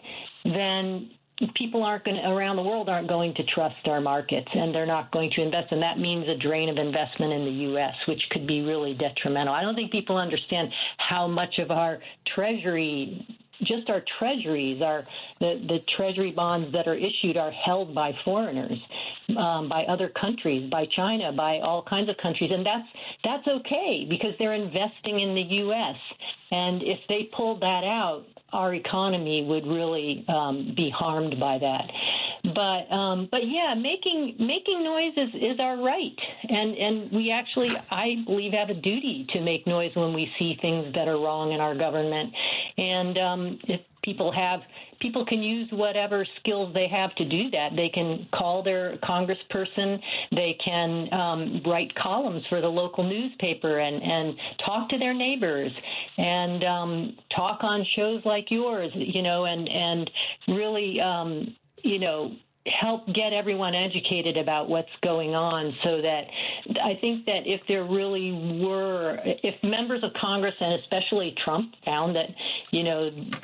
then people around the world aren't going to trust our markets, and they're not going to invest. And that means a drain of investment in the U.S., which could be really detrimental. I don't think people understand how much of our treasury, just our treasuries, the treasury bonds that are issued are held by foreigners, by other countries, by China, by all kinds of countries. And that's okay because they're investing in the U.S. And if they pulled that out, our economy would really be harmed by that. But yeah, making noise is our right, and we actually, I believe, have a duty to make noise when we see things that are wrong in our government. And if people can use whatever skills they have to do that. They can call their congressperson. They can write columns for the local newspaper and talk to their neighbors and talk on shows like yours, and really, help get everyone educated about what's going on, so that I think that if members of Congress and especially Trump found that,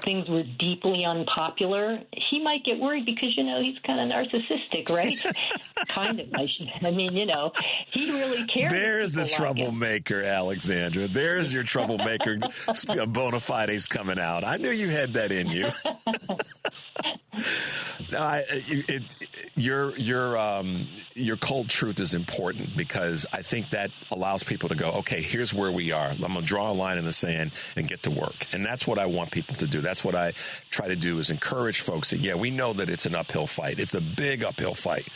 things were deeply unpopular, he might get worried because, he's kind of narcissistic, right? Kind of. He really cares. There's the troublemaker, Alexandra. There's your troublemaker bona fides coming out. I knew you had that in you. Your cold truth is important because I think that allows people to go, okay, here's where we are. I'm going to draw a line in the sand and get to work. And that's what I want people to do. That's what I try to do, is encourage folks that, we know that it's an uphill fight. It's a big uphill fight,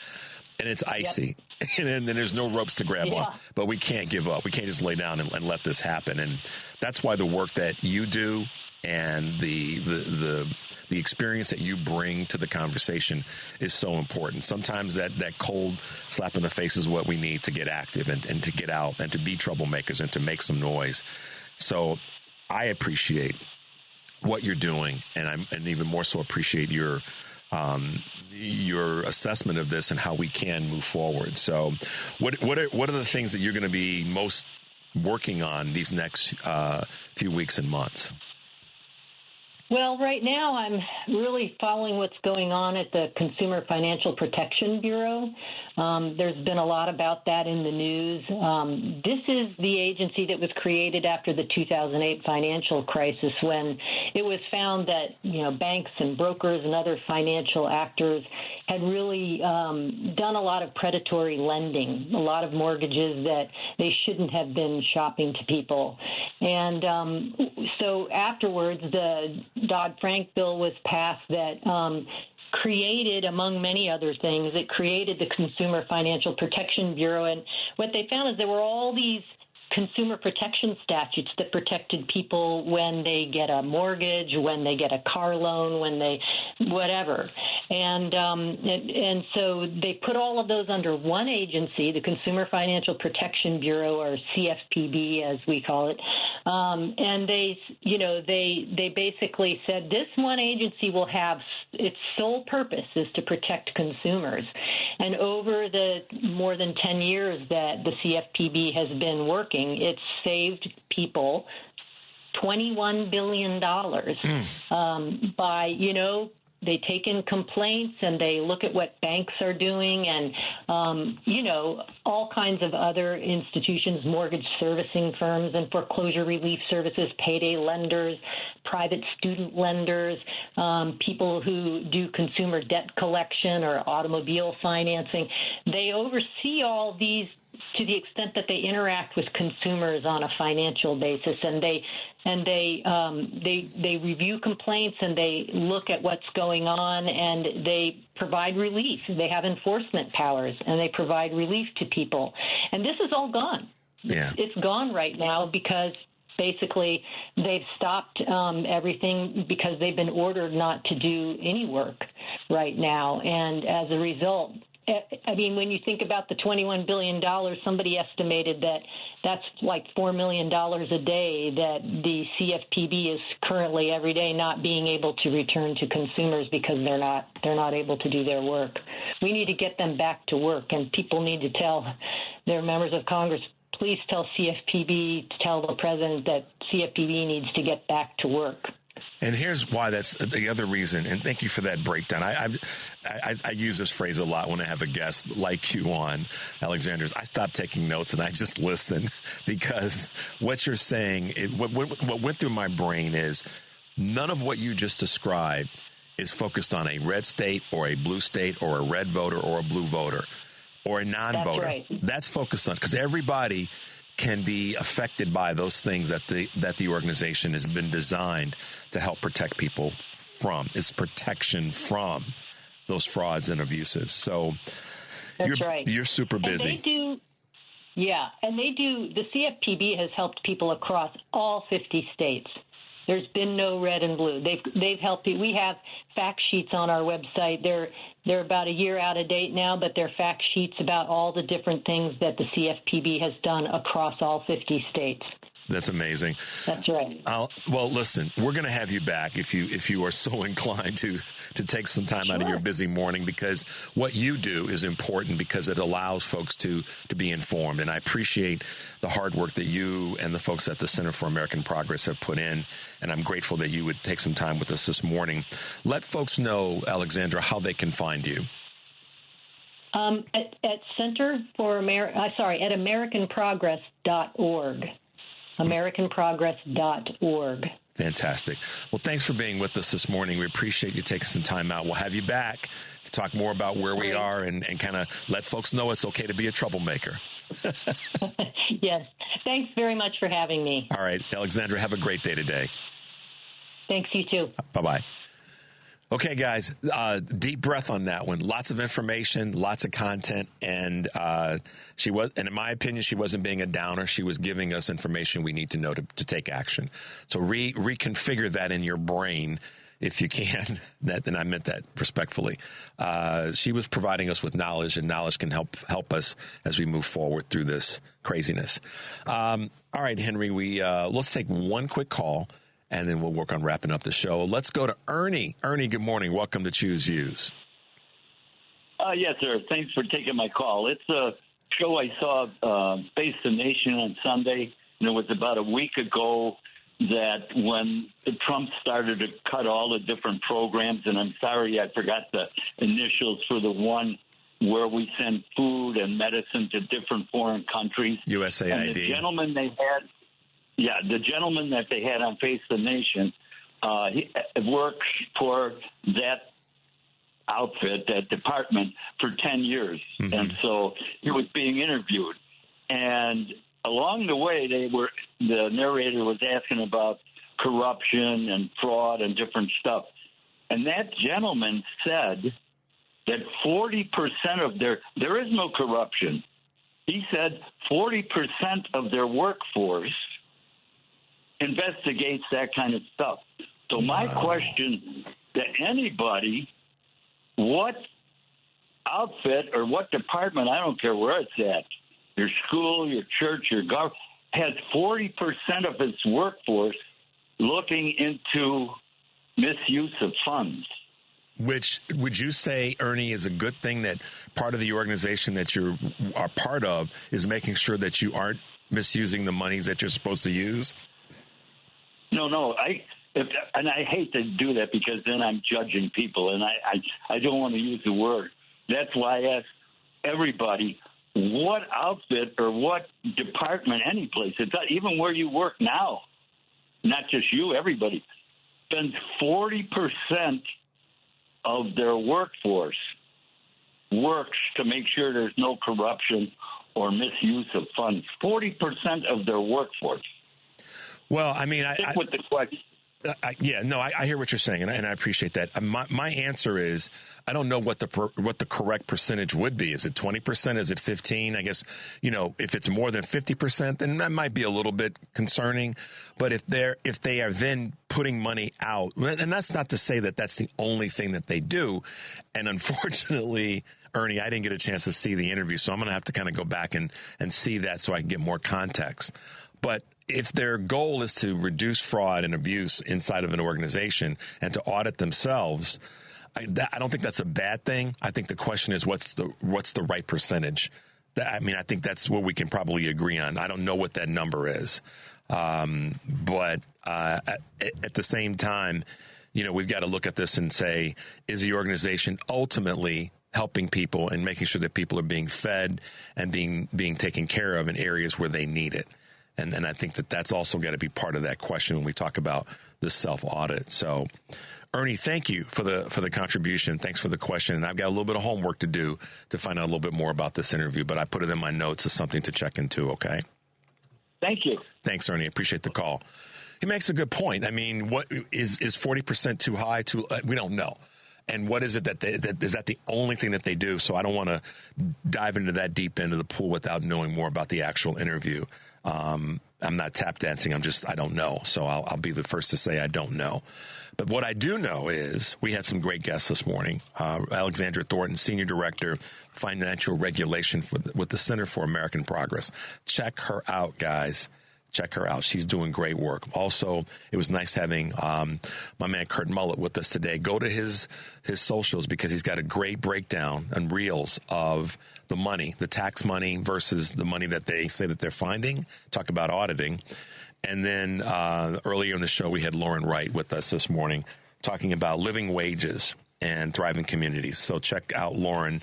and it's icy. Yep. And then there's no ropes to grab on. But we can't give up. We can't just lay down and let this happen. And that's why the work that you do and the experience that you bring to the conversation is so important. Sometimes that cold slap in the face is what we need to get active and to get out and to be troublemakers and to make some noise. So I appreciate what you're doing, and even more so appreciate your assessment of this and how we can move forward. So what are the things that you're going to be most working on these next few weeks and months? Well, right now I'm really following what's going on at the Consumer Financial Protection Bureau. There's been a lot about that in the news. This is the agency that was created after the 2008 financial crisis, when it was found that, banks and brokers and other financial actors had really done a lot of predatory lending, a lot of mortgages that they shouldn't have been shopping to people. And so afterwards, the Dodd-Frank bill was passed that created, among many other things, it created the Consumer Financial Protection Bureau. And what they found is there were all these consumer protection statutes that protected people when they get a mortgage, when they get a car loan, when they whatever. And so they put all of those under one agency, the Consumer Financial Protection Bureau, or CFPB as we call it. And they basically said this one agency will have its sole purpose is to protect consumers. And over the more than 10 years that the CFPB has been working, it's saved people $21 billion by, they take in complaints and they look at what banks are doing and, all kinds of other institutions, mortgage servicing firms and foreclosure relief services, payday lenders, private student lenders, people who do consumer debt collection or automobile financing. They oversee all these to the extent that they interact with consumers on a financial basis, and they review complaints and they look at what's going on and they provide relief. They have enforcement powers and they provide relief to people. And this is all gone. Yeah. It's gone right now because basically they've stopped everything because they've been ordered not to do any work right now. And as a result, I mean, when you think about the $21 billion, somebody estimated that that's like $4 million a day that the CFPB is currently every day not being able to return to consumers because they're not able to do their work. We need to get them back to work, and people need to tell their members of Congress, please tell CFPB to tell the president that CFPB needs to get back to work. And here's why that's the other reason. And thank you for that breakdown. I use this phrase a lot when I have a guest like you on, Alexander's. I stop taking notes and I just listen because what you're saying, what went through my brain is none of what you just described is focused on a red state or a blue state or a red voter or a blue voter or a non-voter. That's right. That's focused on because everybody can be affected by those things that the organization has been designed to help protect people from. It's protection from those frauds and abuses. So that's right. You're super busy. And they do, yeah, and they do. The CFPB has helped people across all 50 states. There's been no red and blue. They've helped you. We have fact sheets on our website. They're about a year out of date now, but they're fact sheets about all the different things that the CFPB has done across all 50 states. That's amazing. That's right. Well, listen, we're going to have you back if you are so inclined to take some time out of your busy morning, because what you do is important because it allows folks to be informed. And I appreciate the hard work that you and the folks at the Center for American Progress have put in. And I'm grateful that you would take some time with us this morning. Let folks know, Alexandra, how they can find you. At AmericanProgress.org. AmericanProgress.org. Fantastic. Well, thanks for being with us this morning. We appreciate you taking some time out. We'll have you back to talk more about where we are and kind of let folks know it's okay to be a troublemaker. Yes. Thanks very much for having me. All right. Alexandra, have a great day today. Thanks, you too. Bye-bye. Okay, guys, deep breath on that one. Lots of information, lots of content, and in my opinion, she wasn't being a downer. She was giving us information we need to know to take action. So reconfigure that in your brain if you can. And I meant that respectfully. She was providing us with knowledge, and knowledge can help us as we move forward through this craziness. All right, Henry, let's take one quick call, and then we'll work on wrapping up the show. Let's go to Ernie. Ernie, good morning. Welcome to Choose Views. Yes, sir. Thanks for taking my call. It's a show I saw, Face the Nation on Sunday, and it was about a week ago that when Trump started to cut all the different programs, and I'm sorry I forgot the initials for the one where we send food and medicine to different foreign countries. USAID. And the gentleman that they had on Face the Nation, he worked for that outfit, that department, for 10 years. Mm-hmm. And so he was being interviewed. And along the way, the narrator was asking about corruption and fraud and different stuff. And that gentleman said that 40% of there is no corruption He said 40% of their workforce investigates that kind of stuff. So my question to anybody, what outfit or what department, I don't care where it's at, your school, your church, your government, has 40% of its workforce looking into misuse of funds? Which would you say, Ernie, is a good thing that part of the organization that you are part of is making sure that you aren't misusing the monies that you're supposed to use? No. I hate to do that because then I'm judging people, and I don't want to use the word. That's why I ask everybody, what outfit or what department, any place, it's not even where you work now, not just you, everybody, spends 40% of their workforce works to make sure there's no corruption or misuse of funds. 40% of their workforce. Well, I mean, Stick with the question. I hear what you're saying, and I appreciate that. My answer is I don't know what the correct percentage would be. Is it 20%? Is it 15%? I guess, if it's more than 50%, then that might be a little bit concerning. But if they are then putting money out, and that's not to say that that's the only thing that they do. And unfortunately, Ernie, I didn't get a chance to see the interview, so I'm going to have to kind of go back and see that so I can get more context. But if their goal is to reduce fraud and abuse inside of an organization and to audit themselves, I don't think that's a bad thing. I think the question is what's the right percentage? I think that's what we can probably agree on. I don't know what that number is. But at the same time, we've got to look at this and say, is the organization ultimately helping people and making sure that people are being fed and being taken care of in areas where they need it? And I think that's also got to be part of that question when we talk about the self-audit. So, Ernie, thank you for the contribution. Thanks for the question. And I've got a little bit of homework to do to find out a little bit more about this interview, but I put it in my notes as something to check into, okay? Thank you. Thanks, Ernie. Appreciate the call. He makes a good point. I mean, what is 40% too high? We don't know. And what is it is that the only thing that they do? So I don't want to dive into that deep into the pool without knowing more about the actual interview. I'm not tap dancing. I don't know. So I'll be the first to say I don't know. But what I do know is we had some great guests this morning. Alexandra Thornton, Senior Director, Financial Regulation with the Center for American Progress. Check her out, guys. Check her out. She's doing great work. Also, it was nice having my man Kurt Mullet with us today. Go to his socials because he's got a great breakdown and reels of the money, the tax money versus the money that they say that they're finding. Talk about auditing. And then earlier in the show, we had Lauren Wright with us this morning talking about living wages and thriving communities. So check out Lauren.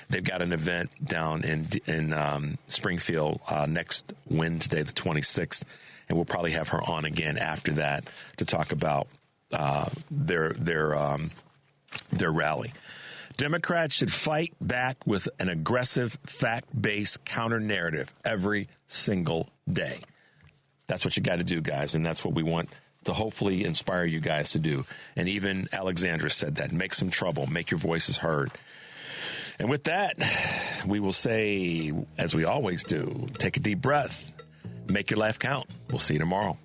They've got an event down in Springfield next Wednesday, the 26th, and we'll probably have her on again after that to talk about their rally. Democrats should fight back with an aggressive, fact-based counter-narrative every single day. That's what you got to do, guys, and that's what we want to hopefully inspire you guys to do. And even Alexandra said that. Make some trouble. Make your voices heard. And with that, we will say, as we always do, take a deep breath. Make your life count. We'll see you tomorrow.